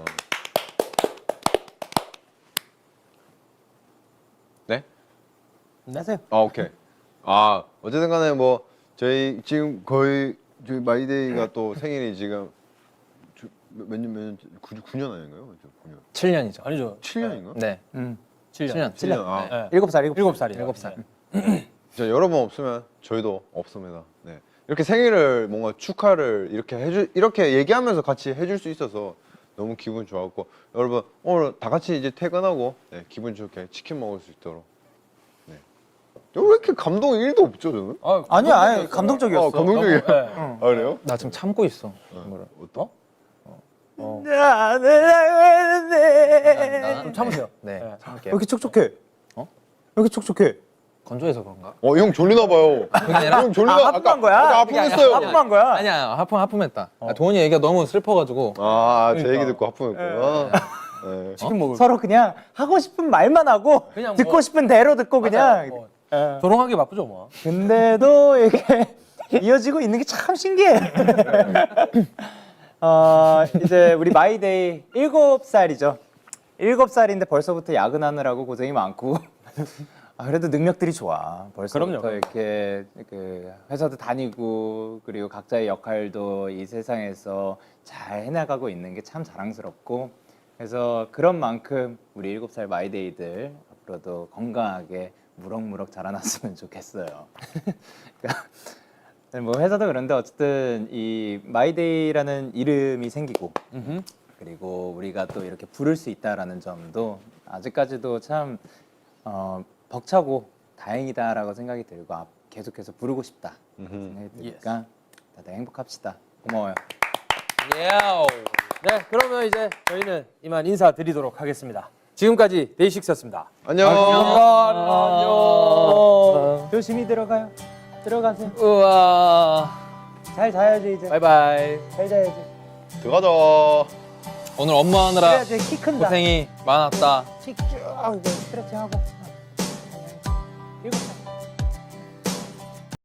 네? 안녕하세요. 오케이. 어쨌든 간에 뭐 저희 지금 거의 저희 마이데이가 또 생일이 지금 몇 년 9년 아닌가요? 9년. 7년이죠. 아니죠. 7년인가? 네. 7년. 7년. 아, 네. 7살. 7살이요. 7살. 자, 여러분 없으면 저희도 없습니다. 네. 이렇게 생일을 뭔가 축하를 이렇게 얘기하면서 같이 해줄 수 있어서 너무 기분 좋았고 여러분 오늘 다 같이 이제 퇴근하고 네, 기분 좋게 치킨 먹을 수 있도록. 네. 왜 이렇게 감동이 1도 없죠 저는? 아니야, 감동적이었어. 감동적이에요. 네. 아 그래요? 나 지금 참고 있어. 이거를. 어떤? 좀 참으세요. 네, 네. 참을게요. 왜 이렇게 촉촉해? 왜 이렇게 촉촉해? 건조해서 그런가? 형 졸리나 봐요. 형 졸리나 하품한 거야? 아까 하품했어요. 하품한 거야? 아니야, 하품했다. 도훈이 얘기가 너무 슬퍼가지고. 제 얘기 듣고 하품했구나. 네. 치킨 먹을. 서로 그냥 하고 싶은 말만 하고 그냥 듣고 뭐- 싶은 대로 듣고 맞아요. 그냥 뭐, 조롱하기 바쁘죠 뭐. 근데도 이게 이어지고 있는 게 참 신기해. 이제 우리 마이데이 7살이죠. 7살인데 벌써부터 야근하느라고 고생이 많고 그래도 능력들이 좋아. 벌써부터 그럼요. 이렇게 그 회사도 다니고 그리고 각자의 역할도 이 세상에서 잘 해나가고 있는 게 참 자랑스럽고 그래서 그런 만큼 우리 7살 마이데이들 앞으로도 건강하게 무럭무럭 자라났으면 좋겠어요. 그러니까 뭐 회사도 그런데 어쨌든 이 마이데이라는 이름이 생기고 그리고 우리가 또 이렇게 부를 수 있다라는 점도 아직까지도 참 벅차고 다행이다라고 생각이 들고 계속해서 부르고 싶다 생각이 드니까 다들 행복합시다. 고마워요. 네, 그러면 이제 저희는 이만 인사드리도록 하겠습니다. 지금까지 데이식스였습니다. 안녕. 안녕. 조심히 들어가요. 들어가세요. 우와. 잘 자야지 이제. 바이바이. 잘 자야지. 들어가자. 오늘 업무하느라 그래야지 키 큰다. 고생이 많았다. 쭉 이제 스트레칭하고. 7살.